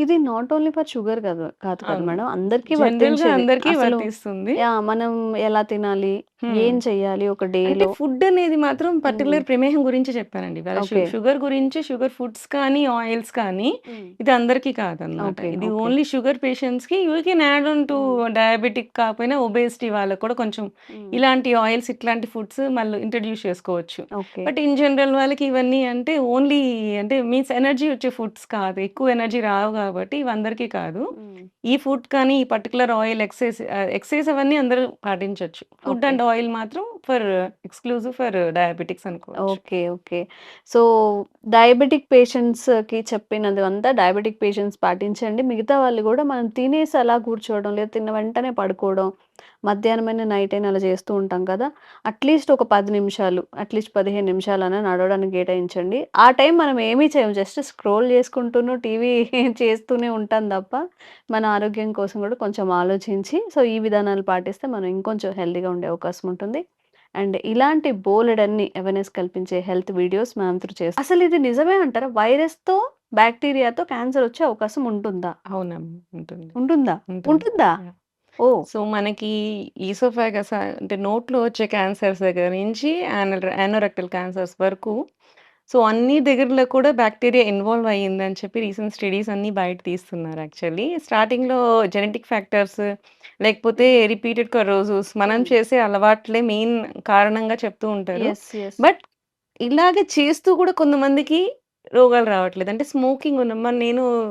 ఇది నాట్ ఓన్లీ ఫర్ షుగర్ కాదు కదా అవును. మేడం. అందరికీ జనరల్‌గా వర్తించేది. అందరికీ అసలు వర్తిస్తుంది. యాహ్! మనం ఎలా తినాలి? హ్మ్. ఏం చెయ్యాలి ఒక అంటే డేలో? ఫుడ్ అనేది మాత్రం హ్మ్. పర్టిక్యులర్ ప్రమేహం గురించి చెప్పానండి. ఇవాళ ఓకే. షుగర్ గురించి షుగర్ ఫుడ్స్ కానీ, ఆయిల్స్ కానీ హ్మ్. ఇది అందరికీ కాదనమాట. ఓకే. ఇది ఓకే. ఓన్లీ షుగర్ పేషెంట్స్‌కి you can add on to హ్మ్. డయాబెటిక్ కాకపోయినా ఒబేసిటీ వాళ్ళకి కూడా కొంచెం హ్మ్. ఇలాంటి ఆయిల్స్, ఇట్లాంటి ఫుడ్స్ మళ్ళీ ఇంట్రొడ్యూస్ చేసుకోవచ్చు. ఓకే. బట్ ఇన్ జనరల్ వాళ్ళకి ఇవన్నీ అంటే ఓన్లీ అంటే మీన్స్ ఎనర్జీ వచ్చే ఫుడ్స్ కాదు. ఎక్కువ ఎనర్జీ రావు కాబట్టి ఇవి అందరికీ కాదు. హ్మ్. ఈ ఫుడ్ కానీ, ఈ పర్టిక్యులర్ ఆయిల్ ఎక్సైజ్ అవన్నీ అందరూ పాటించొచ్చు. Food okay. అండ్ ఆయిల్ మాత్రం ఎక్స్‌క్లూజివ్ ఫర్ డయాబెటిక్స్ అనుకోవచ్చు. ఓకే. ఓకే. సో, డయాబెటిక్ పేషెంట్స్‌కి చెప్పినదంతా డయాబెటిక్ పేషెంట్స్ పాటించండి. మిగతా వాళ్ళు గూడా మనం తినేసి అలా కూర్చోవడం, లేదా తిన్న వెంటనే పడుకోవడం, మధ్యాహ్నమైనా, నైట్ అయినా అలా చేస్తూ ఉంటాం కదా! అట్‌లీస్ట్ ఒక 10 నిమిషాలు, అట్‌లీస్ట్ 15 నిమిషాలన్నా నడవడానికి కేటాయించండి. ఆ టైం మనం ఏమీ చేయము. జస్ట్ స్క్రోల్ చేసుకుంటూను, టీవీ చేస్తూనే ఉంటాం తప్ప, మన ఆరోగ్యం కోసం కూడా కొంచెం ఆలోచించి, సో, ఈ విధానాలు పాటిస్తే మనం ఇంకొంచెం హెల్తీగా ఉండే అవకాశం ఉంటుంది. అండ్ ఇలాంటి బోలెడన్ని అవేర్‌నెస్ కల్పించే హెల్త్ వీడియోస్ మనం త్రూ చేస్తాం. అసలిది నిజమే అంటారా? వైరస్‌తో, బాక్టీరియాతో క్యాన్సర్ వచ్చే అవకాశం ఉంటుందా? అవునమ్మా. ఉంటుంది. ఉంటుందా? ఉంటుంది. ఉంటుందా? యాహ్! ఓహ్! సో, మనకి ఈసోఫాగస్ అంటే నోట్లో వచ్చే క్యాన్సర్స్ దగ్గర నుంచి యానోరెక్టల్ క్యాన్సర్స్ వరకు సో, అన్ని దగ్గరలో కూడా బాక్టీరియా ఇన్వాల్వ్ అయ్యిందని చెప్పి రీసెంట్ స్టడీస్ అన్నీ బయట తీస్తున్నారు యాక్చువల్లీ. స్టార్టింగ్‌లో జెనెటిక్ ఫ్యాక్టర్స్ లేకపోతే హ్మ్. రిపీటెడ్ కరోసిస్ మనం హ్మ్. చేసే అలవాట్లే మెయిన్ కారణంగా చెప్తూ ఉంటారు. యెస్. యెస్. బట్ ఇలాగ చేస్తూ కూడా కొంతమందికి రోగాలు రావట్లేదు. అంటే స్మోకింగ్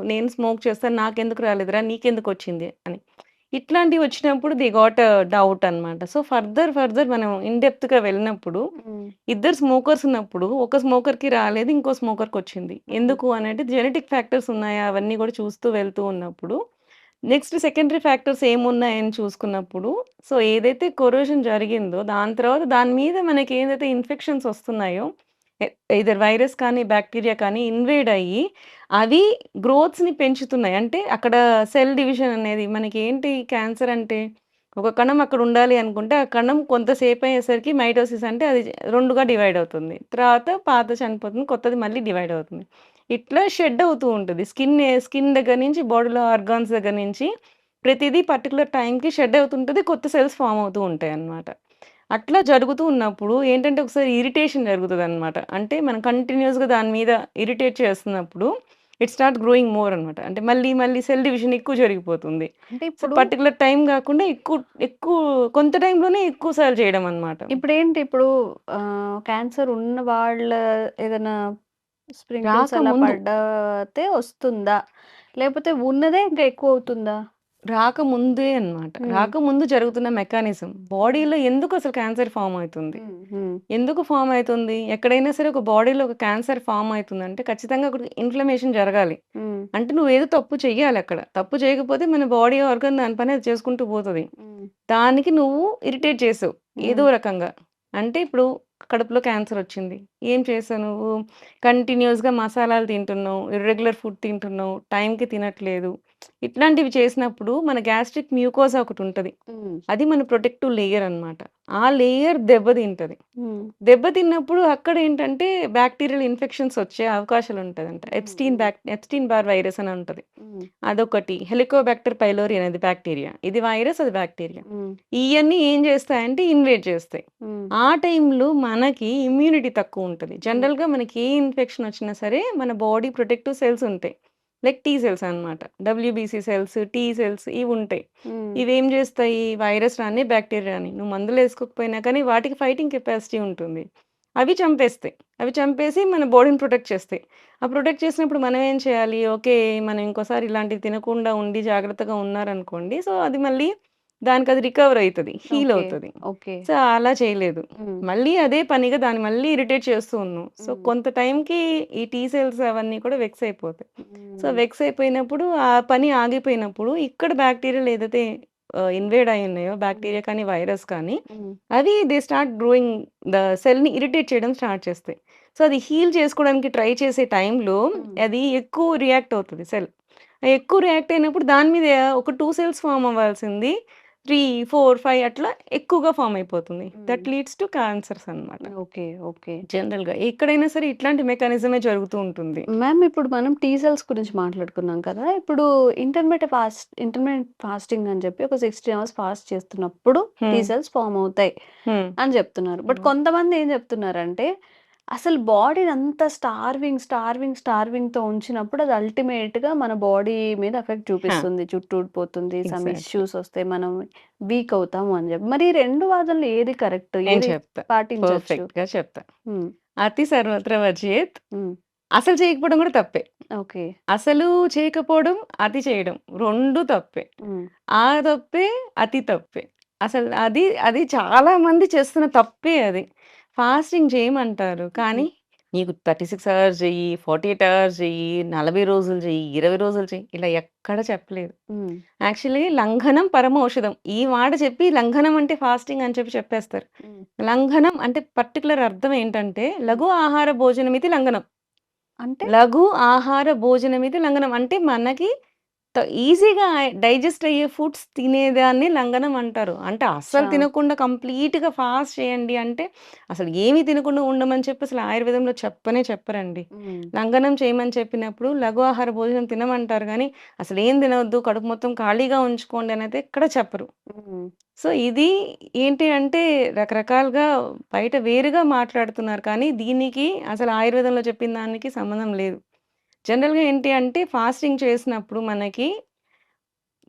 నేను స్మోక్ చేస్తాను నాకెందుకు రాలేదురా నీకెందుకొచ్చింది అని. ఇట్లాంటివి వచ్చినప్పుడు దే గాట్ డౌట్ అన్నమాట. సో, ఫర్దర్ మనం ఇన్ డెప్త్‌గా వెళ్ళినప్పుడు హ్మ్. ఇద్దరు స్మోకర్స్ ఉన్నప్పుడు ఒక స్మోకర్‌కి రాలేదు. ఇంకో స్మోకర్‌కొచ్చింది. హ్మ్. ఎందుకు అనంటే జెనెటిక్ ఫ్యాక్టర్స్ ఉన్నాయా? అవన్నీ కూడా చూస్తూ వెళ్తూ ఉన్నప్పుడు నెక్స్ట్ సెకండరీ ఫ్యాక్టర్స్ ఏమున్నాయని చూసుకున్నప్పుడు సో, ఏదైతే కొరోజన్ జరిగిందో దాని తర్వాత దాని మీద మనకి ఏదైతే ఇన్ఫెక్షన్స్ వస్తున్నాయో ఎ ఎయిదర్ వైరస్ కానీ, బాక్టీరియా కానీ ఇన్వేడ్ అయ్యి అవి గ్రోత్స్‌ని పెంచుతున్నాయి. అంటే అక్కడ సెల్ డివిజన్ అనేది మనకేంటి క్యాన్సర్ అంటే ఒక కణం అక్కడ ఉండాలి అనుకుంటే, ఆ కణం కొంతసేపు అయ్యేసరికి మైటోసిస్ అంటే అది 2గా డివైడ్ అవుతుంది. తర్వాత పాతది చనిపోతుంది. కొత్తది మళ్ళీ డివైడ్ అవుతుంది. ఇట్లా షెడ్ అవుతూ ఉంటది. స్కిన్ దగ్గర నుంచి బాడీలో ఆర్గాన్స్ దగ్గర నుంచి ప్రతిదీ పర్టిక్యులర్ టైంకి షెడ్ అవుతుంటది. కొత్త సెల్స్ ఫార్మ్ అవుతూ ఉంటాయన్నమాట. అట్లా జరుగుతూ ఉన్నప్పుడు ఏంటంటే ఒకసారి ఇరిటేషన్ జరుగుతదనమాట. అంటే మనం కంటిన్యూయస్‌గా దాని మీద ఇరిటేట్ చేస్తున్నప్పుడు ఇట్ స్టార్ట్ గ్రోయింగ్ మోర్ అనమాట. అంటే మళ్ళీ సెల్ డివిజన్ ఎక్కువ జరిగిపోతుంది. అంటే సో, ఇప్పుడు పర్టిక్యులర్ టైమ్ గాకుండా ఎక్కువ కొంత టైంలోనే ఎక్కువ సార్లు చేయడం అన్నమాట. ఇప్పుడేంటి ఇప్పుడు క్యాన్సర్ ఉన్న వాళ్ళ ఏదైనా స్ప్రింకిల్స్ అలా రాకముందు, పడితే వస్తుందా? లేకపోతే ఉన్నదే ఇంకా ఎక్కువవుతుందా? రాకముందే అన్నమాట. హ్మ్. రాకముందు జరుగుతున్న మెకానిజం. బాడీలో ఎందుకు అసలు క్యాన్సర్ ఫార్మ్ అయితుంది? హ్మ్. హ్మ్. ఎందుకు ఫార్మ్ అయితుంది? ఎక్కడైనా సరే ఒక బాడీలో ఒక క్యాన్సర్ ఫార్మ్ అయితుందంటే ఖచ్చితంగా అక్కడ ఇన్‌ఫ్లమేషన్ జరగాలి. హ్మ్. అంటే నువ్వేదో తప్పు చెయ్యాలక్కడ. తప్పు చేయకపోతే మన బాడీ ఆర్గాన్ దాని పని అది చేసుకుంటూ పోతది. హ్మ్. దానికి నువ్వు ఇరిటేట్ చేసావు. ఏదో హ్మ్. రకంగా. అంటే ఇప్పుడు కడుపులో క్యాన్సరొచ్చింది. ఏం చేసావు నువ్వు? కంటిన్యూయస్‌గా మసాలాలు తింటున్నావు, ఇర్రెగ్యులర్ ఫుడ్ తింటున్నావు, టైంకి తినట్లేదు. ఇట్లాంటివి చేసినప్పుడు మన గ్యాస్ట్రిక్ మ్యూకోసా ఒకటుంటది. హ్మ్. అది మన ప్రొటెక్టివ్ లేయర్ అన్నమాట. ఆ లేయర్ దెబ్బతింటది. హ్మ్. దెబ్బతిన్నప్పుడు అక్కడేంటంటే బాక్టీరియల్ ఇన్ఫెక్షన్స్ వచ్చే అవకాశాలుంటదంట. హ్మ్. హ్మ్. ఎప్స్టీన్ బార్ వైరస్ అని ఉంటది. హ్మ్. అదొకటి. హెలికోబాక్టర్ పైలోరి అనేది బాక్టీరియా. ఇది వైరస్, అది బాక్టీరియా. హ్మ్. ఇయన్నీ ఏం చేస్తాయంటే ఇన్వేడ్ చేస్తాయి. హ్మ్. ఆ టైంలో మనకి ఇమ్యూనిటీ తక్కువుంటది. హ్మ్. జనరల్‌గా మనకి ఏ ఇన్ఫెక్షన్ వచ్చినా సరే మన బాడీ ప్రొటెక్టివ్ సెల్స్ ఉంటాయి. లైక్ టీ సెల్స్ అన్నమాట. డబ్ల్యూబీసీ సెల్స్, టీ సెల్స్ ఇవుంటాయి. హ్మ్. ఇవేం చేస్తాయి? వైరస్ రాని, బాక్టీరియా రాని నువ్వు మందులేసుకోకపోయినా కానీ వాటికి ఫైటింగ్ కెపాసిటీ ఉంటుంది. అవి చంపేస్తాయి. అవి చంపేసి మన బాడీని ప్రొటెక్ట్ చేస్తాయి. ఆ ప్రొటెక్ట్ చేసినప్పుడు మనం ఏం చేయాలి? ఓకే. మనం ఇంకోసారి ఇలాంటివి తినకుండా ఉండి జాగ్రత్తగా ఉన్నారనుకోండి. సో, అది మళ్ళీ దానికి అది రికవర్ అవుతుంది, హీల్ ఓకే. అవుతుంది. ఓకే. సో అలా చేయలేదు. హ్మ్. మళ్ళీ అదే పనిగా దాన్ని మళ్ళీ ఇరిటేట్ చేస్తూ ఉన్నాం. సో హ్మ్. కొంత టైంకి ఈ టీ సెల్స్ అవన్నీ కూడా వెక్స్ అయిపోతాయి. సో హ్మ్. వెక్స్ అయిపోయినప్పుడు ఆ పని ఆగిపోయినప్పుడు ఇక్కడ బ్యాక్టీరియాలు ఏదైతే ఇన్వేడ్ అయి ఉన్నాయో, బ్యాక్టీరియా కానీ వైరస్ కానీ, హ్మ్. అవి దే స్టార్ట్ గ్రోయింగ్, ద సెల్ని ఇరిటేట్ చేయడం స్టార్ట్ చేస్తాయి. సో అది హీల్ చేసుకోవడానికి ట్రై చేసే టైంలో హ్మ్. అది ఎక్కువ రియాక్ట్ అవుతుంది సెల్. ఎక్కువ రియాక్ట్ అయినప్పుడు దాని మీద ఒక 2 సెల్స్ ఫార్మ్ అవ్వాల్సింది 3, 4, 5 అట్లా ఎక్కువగా ఫార్మ్ అయిపోతుంది. దట్ హ్మ్. లీడ్స్ టు క్యాన్సర్స్ అన్నమాట. ఓకే. ఓకే. జనరల్‌గా ఎక్కడైనా సరే ఇట్లాంటి మెకానిజమే జరుగుతూ ఉంటుంది. మ్యామ్ ఇప్పుడు మనం టీ సెల్స్ గురించి మాట్లాడుకున్నాం కదా! ఇప్పుడు ఇంటర్మిటెంట్ ఫాస్టింగ్ అని చెప్పి ఒక 16 అవర్స్ ఫాస్ట్ చేస్తున్నప్పుడు టీ హ్మ్. సెల్స్ ఫార్మ్ అవుతాయి హ్మ్. అని చెప్తున్నారు. బట్ కొంతమంది ఏం చెప్తున్నారంటే అసలు బాడీని అంతా స్టార్వింగ్‌తో ఉంచినప్పుడు అది అల్టిమేట్‌గా మన బాడీ మీద ఎఫెక్ట్ ఆ! చూపిస్తుంది. జుట్టు ఊడిపోతుంది, సమ్ ఎగ్జాక్ట్‌లీ. ఇష్యూస్ వస్తాయి. మనం వీక్ అవుతాము అని చెప్పి. మరి ఈ 2 వాదనలు ఏది కరెక్ట్? నేను ఏది చెప్తా. పాటించొచ్చు? పర్ఫెక్ట్‌గా చెప్తా. హ్మ్. అతి సర్వత్ర వర్జయేత్. హ్మ్. అసలు చేయకపోవడం కూడా తప్పే. ఓకే. అసలు చేయకపోవడం, అతి చేయడం 2 తప్పే. హ్మ్. ఆ తప్పే, అతి తప్పే. అసలు అది చాలా మంది చేస్తున్న తప్పే అది. ఫాస్టింగ్ చేయమంటారు. హ్మ్. కానీ నీకు 36 అవర్స్ చెయ్యి, 48 అవర్స్ చెయ్యి, 40 రోజులు చెయ్యి, 20 రోజులు చెయ్యి ఇలా ఎక్కడ చెప్పలేదు. హ్మ్. యాక్చువల్లీ లంఘనం పరమౌషధం. ఈ మాట చెప్పి లంఘనం అంటే ఫాస్టింగ్ అని చెప్పేస్తారు. హ్మ్. లంఘనం అంటే పర్టిక్యులర్ అర్థం ఏంటంటే హ్మ్. లఘు ఆహార భోజనమితి లంఘనం. అంటే? లఘు ఆహార భోజనమితి లంఘనం. అంటే మనకి ఈజీగా డైజెస్ట్ అయ్యే ఫుడ్స్ తినేదాన్ని లంఘనం అంటారు. అంటే అస్సలు అచ్చా! తినకుండా కంప్లీట్‌గా ఫాస్ట్ చేయండి అంటే, అసలు ఏమి తినకుండా ఉండమని చెప్పి అసలు ఆయుర్వేదంలో చెప్పనే చెప్పరండి. హ్మ్. లంఘనం చేయమని చెప్పినప్పుడు లఘు ఆహార భోజనం తినమంటారు గానీ, అసలేం తినొద్దు, కడుపు మొత్తం ఖాళీగా ఉంచుకోండి అనైతే ఎక్కడ చెప్పరు. హ్మ్. సో, ఇది ఏంటి అంటే రకరకాలుగా బయట వేరుగా మాట్లాడుతున్నారు కానీ, దీనికి అసలు ఆయుర్వేదంలో చెప్పిన దానికి సంబంధం లేదు. జనరల్‌గా ఏంటి అంటే ఫాస్టింగ్ చేసినప్పుడు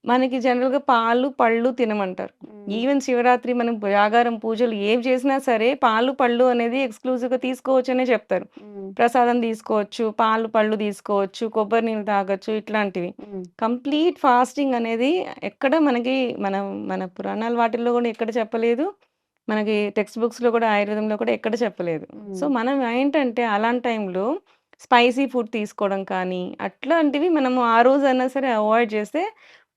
మనకి జనరల్‌గా పాలు, పళ్ళు తినమంటారు. హ్మ్. ఈవెన్ శివరాత్రి మనం జాగారం, పూజలు ఏవి చేసినా సరే పాలు, పళ్ళు అనేది ఎక్స్‌క్లూజివ్‌గా తీసుకోవచ్చనే చెప్తారు. హ్మ్. ప్రసాదం తీసుకోవచ్చు, పాలు, పళ్ళు తీసుకోవచ్చు, కొబ్బరి నీళ్ళు తాగొచ్చు ఇట్లాంటివి. హ్మ్. కంప్లీట్ ఫాస్టింగ్ అనేది ఎక్కడ మనకి మన పురాణాల వాటిల్లో కూడా ఎక్కడ చెప్పలేదు. మనకి టెక్స్ట్ బుక్స్‌లో కూడా ఆయుర్వేదంలో కూడా ఎక్కడ చెప్పలేదు. సో, హ్మ్. మనం ఏంటంటే అలాంటి టైంలో స్పైసీ ఫుడ్ తీసుకోవడం కానీ, అట్లాంటివి మనము ఆ రోజైనా సరే అవాయిడ్ చేస్తే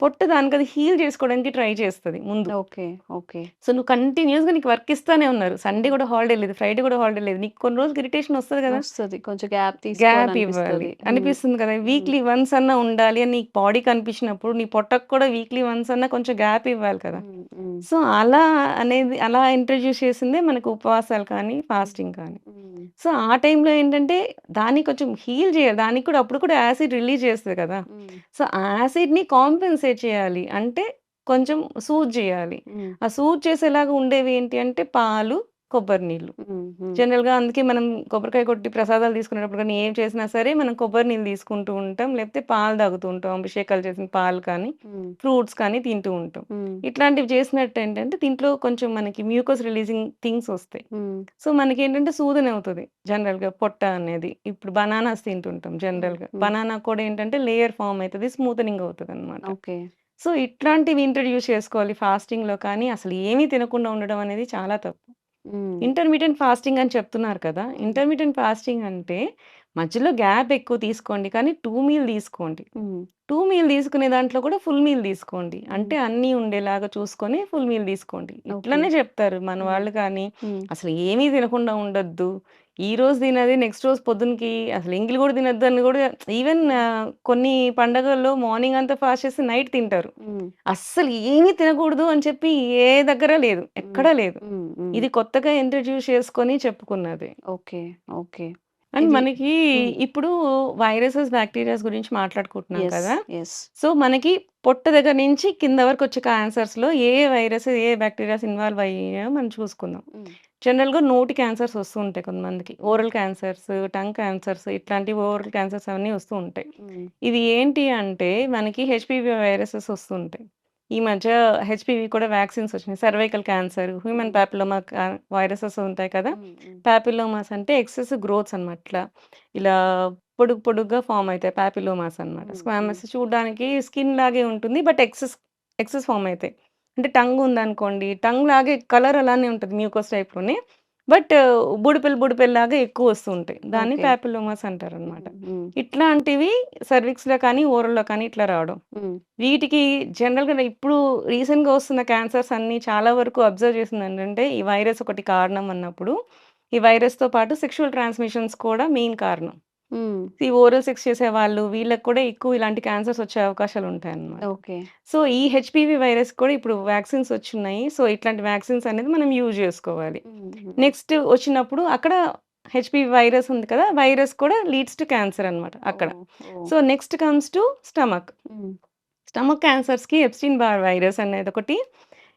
పొట్ట దానికది హీల్ చేసుకోవడానికి ట్రై చేస్తది ముందు. ఓకే. ఓకే. సో, నువ్వు కంటిన్యూయస్‌గా నీకు వర్క్ ఇస్తానే ఉన్నారు. సండే హ్మ్. కూడా హాలిడే లేదు. ఫ్రైడే కూడా హాలిడే లేదు. నీకు కొన్ని రోజులకి ఇరిటేషన్ వస్తది కదా! వస్తది. కొంచెం గ్యాప్ గ్యాప్ ఇవ్వాలి. తీసుకోవాలనిపిస్తది. హ్మ్. అనిపిస్తుంది కదా! హ్మ్. వీక్లీ వన్స్ అన్నా ఉండాలి అని నీకు బాడీకి అనిపించినప్పుడు, నీ పొట్టకు కూడా వీక్లీ వన్స్ అన్నా కొంచెం గ్యాప్ ఇవ్వాలి కదా! హ్మ్. హ్మ్. సో, అలా ఇంట్రొడ్యూస్ చేసిందే మనకు ఉపవాసాలు కానీ, హ్మ్. ఫాస్టింగ్ కానీ. హ్మ్. సో, ఆ టైంలో ఏంటంటే దాన్ని కొంచెం హీల్ చేయాలి. దానికి కూడా అప్పుడు కూడా యాసిడ్ రిలీజ్ చేస్తది కదా! హ్మ్. సో, ఆ యాసిడ్‌ని కాంపెన్సేట్ చేయాలి. అంటే కొంచెం సూద్ చేయాలి. హ్మ్. ఆ సూద్ చేసేలాగా ఉండేవి ఏంటి అంటే పాలు, కొబ్బరి నీళ్ళు. హ్మ్. హ్మ్. జనరల్‌గా అందుకే మనం కొబ్బరికాయ కొట్టి ప్రసాదాలు తీసుకునేటప్పుడు గానీ, ఏం చేసినా సరే మనం కొబ్బరి నీళ్ళు తీసుకుంటూ ఉంటాం. లేకపోతే పాలు తాగుతూ ఉంటాం. అభిషేకాలు చేసిన పాలు కానీ, హ్మ్. ఫ్రూట్స్ కానీ తింటూ ఉంటాం. హ్మ్. ఇట్లాంటివి చేసినట్టేంటంటే దీంట్లో కొంచెం మనకి మ్యూకస్ రిలీజింగ్ థింగ్స్ ఒస్తాయి. హ్మ్. సో, మనకేంటంటే సూదనవుతది జనరల్‌గా పొట్ట అనేది. ఇప్పుడు బనానాస్ తింటుంటాం హ్మ్. జనరల్‌గా. హ్మ్. బనానా కూడా ఏంటంటే లేయర్ ఫార్మ్ అయితది. స్మూతనింగ్ అవుతదనమాట. ఓకే. సో, ఇట్లాంటివి ఇంట్రొడ్యూస్ చేసుకోవాలి ఫాస్టింగ్‌లో కానీ, అసలు ఏమీ తినకుండా ఉండడం అనేది చాలా తప్పు. హ్మ్. ఇంటర్మిటెంట్ ఫాస్టింగ్ అని చెప్తున్నారు కదా! హ్మ్. ఇంటర్మిటెంట్ ఫాస్టింగ్ అంటే మధ్యలో గ్యాప్ ఎక్కువ తీసుకోండి. కానీ 2 మీల్ తీసుకోండి. హ్మ్. 2 మీల్ తీసుకునే దాంట్లో కూడా ఫుల్ మీల్ తీసుకోండి. హ్మ్. అంటే అన్నీ ఉండేలాగా చూసుకొని ఫుల్ మీల్ తీసుకోండి. ఓకే. ఇట్లనే చెప్తారు మన హ్మ్. వాళ్ళు కానీ, హ్మ్. అసలు ఏమీ తినకుండా ఉండొద్దు. ఈరోజు తినది నెక్స్ట్ రోజు పొద్దునకి అసలు ఎంగిలి కూడా తినొద్దు అని కూడా ఈవెన్ హ్మ్. కొన్ని పండగల్లో మార్నింగ్ అంతా ఫాస్ట్ చేసి నైట్ తింటారు. హ్మ్. అస్సలు ఏమీ తినకూడదు అని చెప్పి ఏ దగ్గర లేదు. హ్మ్. ఎక్కడా లేదు. హ్మ్. హ్మ్. ఇది కొత్తగా ఇంట్రొడ్యూస్ చేసుకొని చెప్పుకున్నది. ఓకే. ఓకే. అండ్ ఇది మనకి హ్మ్. ఇప్పుడు వైరసెస్, బాక్టీరియాస్ గురించి మాట్లాడుకుంటున్నాం యెస్. కదా! యెస్. సో, మనకి పొట్ట దగ్గర నుంచి కింద వరకు వచ్చే క్యాన్సర్స్‌లో ఏ ఏ వైరస్, ఏ ఏ బాక్టీరియాస్ ఇన్వాల్వ్ అయ్యాయో మనం చూసుకుందాం. హ్మ్. జనరల్‌గా నోటి క్యాన్సర్స్ వస్తూ ఉంటాయి కొంతమందికి. హ్మ్. ఓరల్ క్యాన్సర్స్, టంగ్ క్యాన్సర్స్ ఇట్లాంటివి ఓరల్ క్యాన్సర్స్ అవన్నీ వస్తూ ఉంటాయి. హ్మ్. ఇవి ఏంటి అంటే మనకి హెచ్‌పివి వైరసెస్ వస్తూ ఉంటాయి. ఈ మధ్య హెచ్‌పివి కూడా వ్యాక్సిన్స్ వచ్చినాయి. సర్వైకల్ క్యాన్సర్, హ్యూమన్ హ్మ్. పాపిల్లోమా వైరసెస్ ఉంటాయి కదా! హ్మ్. హ్మ్. పాపిల్లోమాస్ అంటే ఎక్సెసివ్ గ్రోత్స్ అనమాట. ఇలా పొడుగు పొడుగ్గా ఫార్మ్ అయితాయి. పాపిల్లోమాస్ అనమాట. హ్మ్. హ్మ్. స్క్వామస్ చూడ్డానికి స్కిన్ లాగే ఉంటుంది. బట్ ఎక్సెస్ ఫార్మ్ అయితాయి. అంటే టంగ్ ఉందనుకోండి, టంగ్ లాగే కలర్ అలానే ఉంటది మ్యూకస్ టైప్‌లోనే. బట్ బుడిపెలు ఎక్కువ వస్తూ ఉంటాయి. దాన్ని ఓకే. పాపిల్లోమాస్ అంటారనమాట. హ్మ్. ఇట్లాంటివి సర్విక్స్‌లో కానీ, ఓరల్‌లో కానీ ఇట్లా రావడం. హ్మ్. వీటికి జనరల్‌గా ఇప్పుడు రీసెంట్‌గా వస్తున్న క్యాన్సర్స్ అన్నీ చాలా వరకు అబ్జర్వ్ చేసిందేంటంటే, ఈ వైరస్ ఒకటి కారణం అన్నప్పుడు, ఈ వైరస్‌తో పాటు సెక్షువల్ ట్రాన్స్‌మిషన్స్ కూడా మెయిన్ కారణం. హ్మ్. ఈ ఓరల్ సెక్స్ చేసేవాళ్ళు వీళ్ళకి కూడా ఎక్కువ ఇలాంటి క్యాన్సర్స్ వచ్చే అవకాశాలుంటాయన్నమాట. ఓకే. సో, ఈ హెచ్‌పీవీ వైరస్ కూడా ఇప్పుడు వ్యాక్సిన్స్ వచ్చున్నాయి. సో, ఇట్లాంటి వ్యాక్సిన్స్ అనేది మనం యూజ్ జేసుకోవాలి. హ్మ్. నెక్స్ట్ వచ్చినప్పుడు అక్కడ హెచ్‌పీవీ వైరస్ ఉంది కదా! వైరస్ కూడా లీడ్స్ టు క్యాన్సర్ అన్నమాట అక్కడ. Oh! Oh! So, next comes to stomach. Hmm. Stomach క్యాన్సర్స్‌కి ఎప్స్టీన్ బార్ వైరస్ అనేదొకటి.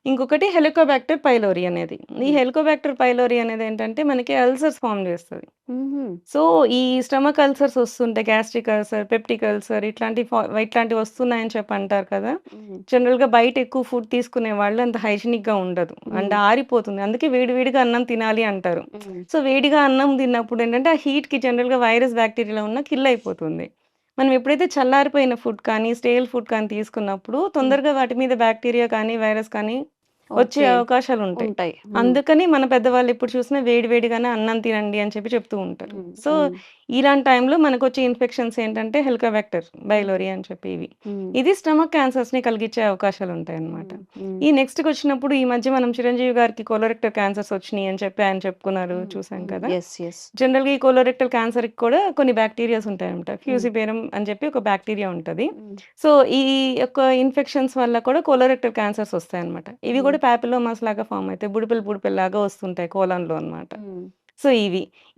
ఇంకొకటి హెలికోబాక్టర్ పైలోరీ అనేది. ఈ హ్మ్. హెలికోబాక్టర్ పైలోరీ అనేదేంటంటే మనకి అల్సర్స్ ఫార్మ్ జేస్తది. హుహు. సో, ఈ స్టమక్ అల్సర్స్ వస్తుంటాయి. గ్యాస్ట్రిక్ అల్సర్, పెప్టిక్ అల్సర్ ఇట్లాంటివి వస్తున్నాయని చెప్పి అంటారు కదా! హ్మ్. జనరల్‌గా బయట ఎక్కువ ఫుడ్ తీసుకునే వాళ్ళు అంత హైజీనిక్‌గా ఉండదు. అండ్ హ్మ్. ఆరిపోతుంది. అందుకే వేడి వేడిగా అన్నం తినాలి అంటారు. హ్మ్. సో, వేడిగా అన్నం తిన్నప్పుడు ఏంటంటే, ఆ హీట్‌కి జనరల్‌గా వైరస్, బ్యాక్టీరియాలో ఉన్న కిల్ అయిపోతుంది. మనం ఎప్పుడైతే చల్లారిపోయిన ఫుడ్ కానీ, స్టేల్ ఫుడ్ కానీ తీసుకున్నప్పుడు హ్మ్. తొందరగా వాటి మీద బ్యాక్టీరియా కానీ, వైరస్ కానీ వచ్చే ఓకే. అవకాశాలుంటాయి. ఉంటాయి. హ్మ్. అందుకని మన పెద్దవాళ్ళు ఎప్పుడు చూసినా వేడి వేడిగానే అన్నం తినండి అని చెప్పి చెప్తూ ఉంటారు. హ్మ్. సో, హ్మ్. ఇలాంటి టైంలో మనకొచ్చే ఇన్ఫెక్షన్స్ ఏంటంటే హెలికోబాక్టర్ హ్మ్. బైలోరీ అని చెప్పి ఇవి. హ్మ్. ఇది స్టమక్ క్యాన్సర్స్‌ని కలిగించే అవకాశాలుంటాయన్నమాట. హ్మ్. హ్మ్. ఈ నెక్స్ట్‌కొచ్చినప్పుడు ఈ మధ్య మనం చిరంజీవి గారికి కొలోరెక్టల్ క్యాన్సర్స్ వచ్చినియి అని చెప్పి ఆయన చెప్పుకున్నారు హ్మ్. చూసాం హ్మ్. కదా! యెస్. యెస్. జనరల్‌గా ఈ కొలోరెక్టల్ క్యాన్సర్‌కి కూడా కొన్ని బాక్టీరియాస్ ఉంటాయన్నమాట. హ్మ్. ఫ్యూసిబేరం అని చెప్పి ఒక బాక్టీరియా ఉంటది. హ్మ్. సో, ఈ యొక్క ఇన్ఫెక్షన్స్ వల్ల కూడా కొలోరెక్టల్ క్యాన్సర్స్ వస్తాయన్నమాట. ఇవి హ్మ్. కూడా పాపిల్లోమాస్ లాగా ఫార్మ్ అయితాయి. బుడిపెలు వస్తుంటాయి కోలన్‌లో అన్నమాట. హ్మ్. సో,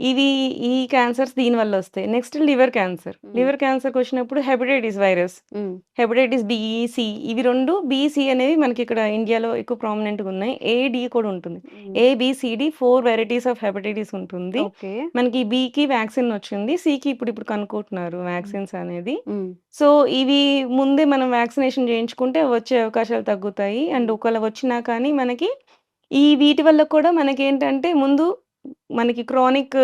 ఇవి ఈ క్యాన్సర్స్ దీనివల్ల వస్తాయి. Next liver cancer. హ్మ్. లివర్ క్యాన్సర్‌కొచ్చినప్పుడు హెపటైటిస్ వైరస్, హ్మ్. హెపటైటిస్ బి, సి ఇవి 2 బి, సి అనేవి మనకిక్కడ ఇండియాలో ఎక్కువ ప్రామినెంట్‌గా ఉన్నాయి. ఏ, డి కూడా ఉంటుంది. హ్మ్. A, B, C, D 4 varieties of hepatitis ఉంటుంది. ఓకే. మనకి బికి వ్యాక్సిన్ వచ్చింది. సికి ఇప్పుడిప్పుడు కనుక్కుంటున్నారు హ్మ్. వ్యాక్సిన్స్ అనేది. హ్మ్. సో, ఇవి ముందే మనం వ్యాక్సినేషన్ చేయించుకుంటే వచ్చే అవకాశాలు తగ్గుతాయి. అండ్ హ్మ్. ఒకవేళ వచ్చినా కానీ మనకి వీటి వల్ల కూడా మనకేంటంటే ముందు మనకి క్రానిక్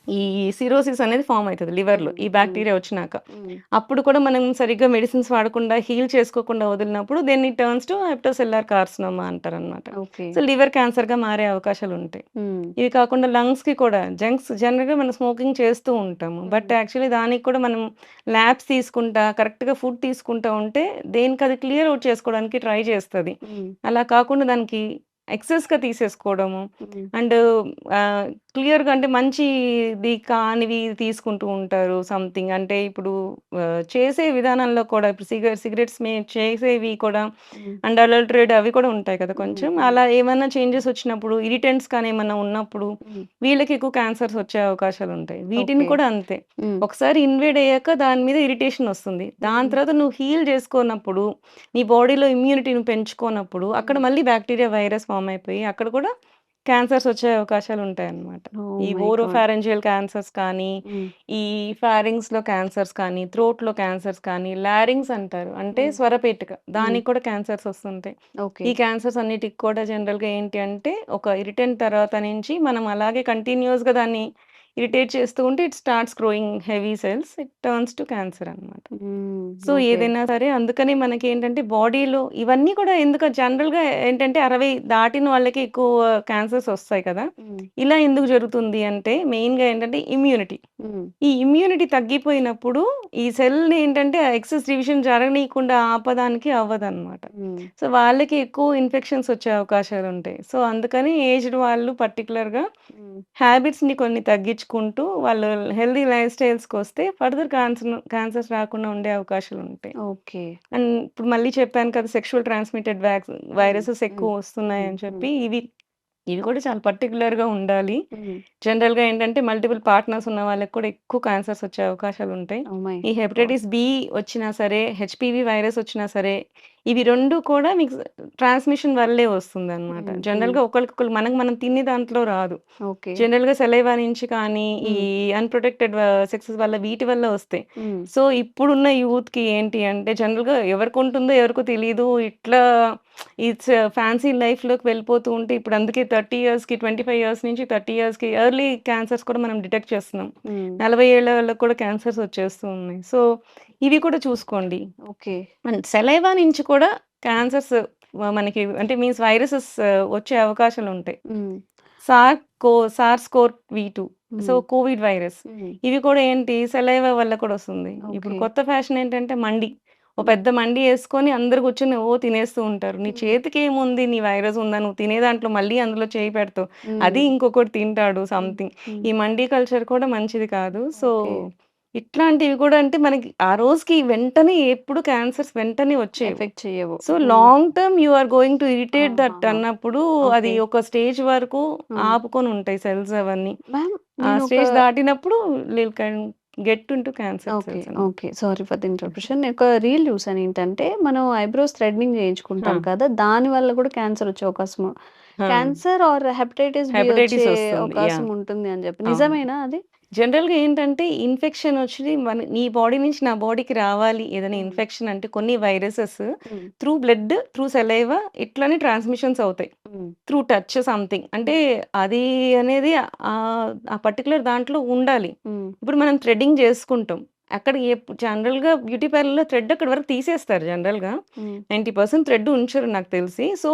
ఈ సిరోసిస్ అనేది ఫార్మ్ అయితది లివర్‌లో హ్మ్. ఈ హ్మ్. బాక్టీరియా వచ్చినాక. హ్మ్. అప్పుడు కూడా మనం సరిగ్గా మెడిసిన్స్ వాడకుండా హీల్ చేసుకోకుండా వదిలినప్పుడు then it turns to hepatocellular carcinoma అంటారనమాట. ఓకే. సో, లివర్ క్యాన్సర్‌గా మారే అవకాశాలుంటాయి. హ్మ్. ఇవి కాకుండా లంగ్స్‌కి కూడా జనరల్‌గా మనం స్మోకింగ్ చేస్తూ ఉంటాము. బట్ హ్మ్. యాక్చువల్లీ దానికి కూడా మనం ల్యాబ్స్ తీసుకుంటా, కరెక్ట్‌గా ఫుడ్ తీసుకుంటా ఉంటే దేనికది క్లియర్ ఔట్ చేసుకోవడానికి ట్రై చేస్తది. హ్మ్. అలా కాకుండా దానికి ఎక్సెస్‌గా తీసేసుకోవడము హ్మ్. అండ్ ఆహ్, క్లియర్‌గా అంటే మంచిది కానివి తీసుకుంటూ ఉంటారు సంథింగ్. అంటే ఇప్పుడు చేసే విధానంలో కూడా ఇప్పుడు సిగరెట్స్ చేసేవి కూడా హ్మ్. అండ్ అడల్టరేట్ అవి కూడా ఉంటాయి కదా హ్మ్. కొంచెం. హ్మ్. అలా ఏమన్నా చేంజెస్ వచ్చినప్పుడు ఇరిటెంట్స్ కానీ ఏమన్నా ఉన్నప్పుడు హ్మ్. వీళ్ళకి ఎక్కువ క్యాన్సర్స్ వచ్చే అవకాశాలుంటాయి. వీటిని ఓకే. కూడా అంతే. హ్మ్. ఒకసారి ఇన్వేడ్ అయ్యాక దాని మీద ఇరిటేషన్ వస్తుంది. దాని హ్మ్. తర్వాత నువ్వు హీల్ చేసుకోనప్పుడు, నీ బాడీలో ఇమ్యూనిటీని పెంచుకోనప్పుడు అక్కడ హ్మ్. మళ్ళీ బాక్టీరియా, వైరస్ ఫార్మ్ అయిపోయి అక్కడ కూడా క్యాన్సర్స్ వచ్చే అవకాశాలుంటాయన్నమాట. ఓహ్ ఈ మై గాడ్! ఓరోఫారింజియల్ క్యాన్సర్స్ కానీ, హ్మ్. ఈ ఫారింగ్స్‌లో క్యాన్సర్స్ కానీ, థ్రోట్‌లో క్యాన్సర్స్ కానీ, లారింగ్స్ అంటారు. అంటే హ్మ్. స్వరపేటిక. హ్మ్. దానికి కూడా క్యాన్సర్స్ వస్తుంటాయి. ఓకే. ఈ క్యాన్సర్స్ అన్నిటికి కూడా జనరల్‌గా ఏంటి అంటే, ఒక ఇరిటెంట్ తర్వాత నుంచి మనం అలాగే కంటిన్యూయస్‌గా దాన్ని ఇరిటేట్ చేస్తూ ఉంటే it starts growing heavy cells. It turns to cancer అన్నమాట. హ్మ్. So, okay. ఏదైనా సరే అందుకని మనకేంటంటే బాడీలో ఇవన్నీ కూడా ఎందుకు జనరల్‌గా ఏంటంటే 60 దాటిన వాళ్ళకి ఎక్కువ క్యాన్సర్స్ ఒస్తాయి కదా! హ్మ్. ఇలా ఎందుకు జరుగుతుంది అంటే మెయిన్‌గా ఏంటంటే ఇమ్యూనిటీ. హ్మ్. ఈ ఇమ్యూనిటీ తగ్గిపోయినప్పుడు ఈ సెల్‌ని ఏంటంటే ఎక్సెస్ డివిజన్ జరగనీయకుండా ఆపడానికి అవ్వదనమాట. హ్మ్. సో, వాళ్ళకి ఎక్కువ ఇన్ఫెక్షన్స్ వచ్చే అవకాశాలుంటాయి. సో, అందుకని ఏజ్డ్ వాళ్ళు పర్టిక్యులర్‌గా హ్మ్. హ్యాబిట్స్‌ని కొన్ని తగ్గించుకుంటూ వాళ్ళు హెల్తీ లైఫ్ స్టైల్స్‌కొస్తే ఫర్దర్ క్యాన్సర్స్ రాకుండా ఉండే అవకాశాలుంటాయి. ఓకే. అండ్ ఇప్పుడు మళ్ళీ చెప్పాను కదా! సెక్షువల్ ట్రాన్స్‌మిటెడ్ హ్మ్. వైరసెస్ హ్మ్. ఎక్కువ హ్మ్. వస్తున్నాయని హ్మ్. చెప్పి ఇవి ఇవి కూడా చాలా పర్టిక్యులర్‌గా ఉండాలి. హ్మ్. జనరల్‌గా ఏంటంటే మల్టిపుల్ పార్ట్నర్స్ ఉన్న వాళ్ళకి కూడా ఎక్కువ క్యాన్సర్స్ వచ్చే అవకాశాలుంటాయి. ఓహ్ మై ఈ గాడ్! హెపటైటిస్ బి వచ్చినా సరే, హెచ్‌పివి వైరస్ వచ్చినా సరే, ఇవి 2 కూడా మీకు ట్రాన్స్‌మిషన్ వల్లే వస్తుందనమాట. హ్మ్. హ్మ్. జనరల్‌గా ఒకళ్ళకొకళ్ళు మనం తినే దాంట్లో రాదు. ఓకే. జనరల్‌గా సలైవా నుంచి కానీ, ఈ హ్మ్. అన్‌ప్రొటెక్టెడ్ సెక్సెస్ వల్ల వీటి వల్ల వస్తాయి. హ్మ్. సో, ఇప్పుడున్న యూత్‌కి ఏంటి అంటే జనరల్‌గా ఎవరికుంటుందో ఎవరికో తెలీదు. ఇట్లా ఇట్స్ ఫ్యాన్సీ లైఫ్‌లోకి వెళ్ళిపోతూ ఉంటే ఇప్పుడు అందుకే 30 ఇయర్స్‌కి, 25 ఇయర్స్ నుంచి 30 ఇయర్స్‌కి ఎర్లీ క్యాన్సర్స్ కూడా మనం డిటెక్ట్ చేస్తున్నాం. హ్మ్. 40 ఏళ్ల వాళ్ళకి కూడా క్యాన్సర్స్ వచ్చేస్తూ ఉన్నాయి. సో, ఇవి కూడా చూసుకోండి. ఓకే. అండ్ సలైవా నుంచి కూడా క్యాన్సర్స్ మనకి అంటే మీన్స్ వైరసెస్ వచ్చే అవకాశాలుంటాయి. హ్మ్. సార్స్ కోవ్ V2 సో, హ్మ్. Covid virus. హ్మ్. ఇవి కూడా ఏంటి సెలైవా వల్ల కూడా వస్తుంది. ఇప్పుడు ఓకే. కొత్త ఫ్యాషన్ ఏంటంటే మండి. ఓ హ్మ్. పెద్ద మండి యేసుకొని అందరూ కూర్చొని తినేస్తూ ఉంటారు. నీ హ్మ్. చేతికేముంది నీ వైరస్ ఉందా? నువ్వు తినే దాంట్లో మళ్ళీ అందులో చేయి పెడతావు. అది హ్మ్. ఇంకొకడు తింటాడు హ్మ్. సంథింగ్. హ్మ్. ఈ మండీ కల్చర్ కూడా మంచిది కాదు. So, okay. ఇట్లాంటివి కూడా అంటే మనకి ఆ రోజుకి వెంటనే ఎప్పుడు క్యాన్సర్స్ వెంటనే వచ్చేవి. ఎఫెక్ట్ చెయ్యవు. So, hmm. Long term you are going to irritate that ఆహాహా! అన్నప్పుడు అది ఓకే. ఒక స్టేజ్ వరకు హ్మ్. ఆపుకొనుంటాయి సెల్స్ అవన్నీ. మ్యామ్ ఆ నేనొక స్టేజ్ దాటినప్పుడు లిల్ can get into cancer okay. Cells అన్నమాట. Okay. Sorry for the interruption. నేనొక రీల్ చూసాను. ఏంటంటే, మనం ఐబ్రోస్ థ్రెడ్నింగ్ ఆ! చేయించుకుంటాం కదా! దాని వల్ల కూడా క్యాన్సర్ వచ్చే అవకాశం ఆ! క్యాన్సర్ ఆర్ హెపటైటిస్ బి వచ్చే హెపటైటిస్ వస్తుంది. అవకాశం యాహ్! ఉంటుంది అని చెప్పి. అవును. నిజమేనా అది? జనరల్‌గా ఏంటంటే ఇన్ఫెక్షన్ వచ్చి నీ బాడీ నుంచి నా బాడీకి రావాలి ఏదైనా హ్మ్. ఇన్ఫెక్షన్ అంటే కొన్ని వైరసెస్ హ్మ్. త్రూ బ్లడ్, త్రూ సలైవా ఇట్లనే ట్రాన్స్‌మిషన్స్ అవుతాయి. హ్మ్. Through touch something. అంటే హ్మ్. అది అనేది ఆ పర్టిక్యులర్ దాంట్లో ఉండాలి. హ్మ్. ఇప్పుడు మనం థ్రెడ్డింగ్ చేసుకుంటాం. అక్కడ జనరల్‌గా బ్యూటీ పార్లర్‌లో థ్రెడ్ అక్కడి వరకు తీసేస్తారు జనరల్‌గా. హ్మ్. 90% థ్రెడ్ ఉంచరు నాకు తెలిసి. సో,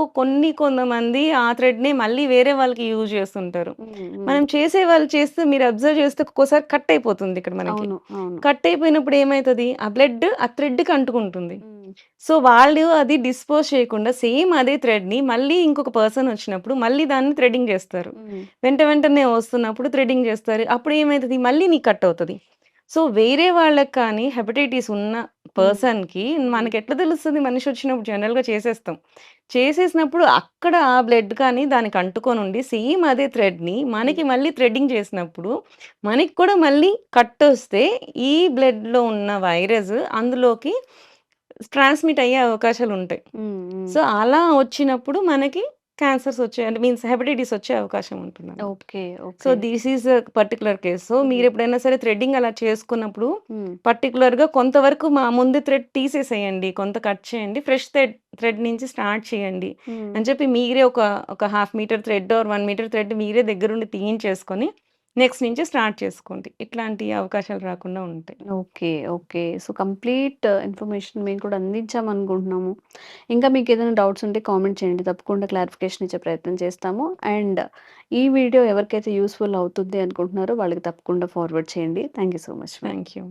కొంతమంది ఆ థ్రెడ్‌నే మళ్ళీ వేరే వాళ్ళకి యూజ్ చేస్తుంటారు. హ్మ్. హ్మ్. మనం చేసేవాళ్ళు చేస్తే మీరు అబ్జర్వ్ చేస్తే ఒక్కోసారి కట్ అయిపోతుంది ఇక్కడ మనకి. అవును. అవును. కట్ అయిపోయినప్పుడు ఏమైతది? ఆ బ్లడ్ ఆ థ్రెడ్‌కి అంటుకుంటుంది. హ్మ్. సో, వాళ్ళు అది డిస్పోజ్ చేయకుండా సేమ్ అదే థ్రెడ్‌ని మళ్ళీ ఇంకొక పర్సన్ వచ్చినప్పుడు మళ్ళీ దాన్ని థ్రెడ్డింగ్ చేస్తారు. హ్మ్. వెంటనే వస్తున్నప్పుడు థ్రెడ్డింగ్ చేస్తారు. అప్పుడు ఏమైతది? మళ్ళీ నీకు కట్ అవుతది. సో, వేరే వాళ్ళకి కానీ హెపటైటిస్ ఉన్న హ్మ్. పర్సన్‌కి హ్మ్. మనకెట్లా తెలుస్తది? మనిషి వచ్చినప్పుడు జనరల్‌గా చేసేస్తాం. చేసేసినప్పుడు అక్కడ ఆ బ్లడ్ కానీ దానికి అంటుకొనుండి సేమ్ అదే థ్రెడ్‌ని హ్మ్. మనకి మళ్ళీ థ్రెడ్డింగ్ చేసినప్పుడు మనకి కూడా మళ్ళీ కట్టొస్తే ఈ బ్లడ్‌లో ఉన్న వైరస్ అందులోకి ట్రాన్స్‌మిట్ అయ్యే అవకాశాలుంటాయి. హ్మ్. హ్మ్. సో, అలా వచ్చినప్పుడు మనకి క్యాన్సర్స్ వచ్చే అంటే మీన్స్ హెపటైటిస్ వచ్చే అవకాశం ఉంటుందన్నమాట. Okay. So, okay. This is a particular case. So, హ్మ్. మీరెప్పుడైనా సరే థ్రెడ్డింగ్ అలా చేసుకున్నప్పుడు హ్మ్. పర్టిక్యులర్‌గా కొంతవరకు ముందు థ్రెడ్ తీసేసేయండి. కొంత కట్ చేయండి. ఫ్రెష్ థ్రెడ్ నుంచి స్టార్ట్ చేయండి హ్మ్. అని చెప్పి మీరే ఒక half meter thread or 1 meter thread మీరే దగ్గరుండి తీయించేసుకొని నెక్స్ట్ నుంచి స్టార్ట్ చేసుకోండి. ఇట్లాంటి అవకాశాలు రాకుండా ఉంటాయి. Okay. Okay. So, complete information మేము కూడా అందించామనుకుంటున్నాము. ఇంకా మీకేదైనా డౌట్స్ ఉంటే కామెంట్ చేయండి. తప్పకుండా క్లారిఫికేషన్ ఇచ్చే ప్రయత్నం చేస్తాము. అండ్ ఈ వీడియో ఎవరికైతే యూజ్‌ఫుల్ అవుతుంది అనుకుంటున్నారో వాళ్ళకి తప్పకుండా ఫార్వర్డ్ చేయండి. Thank you so much ma'am. Thank you.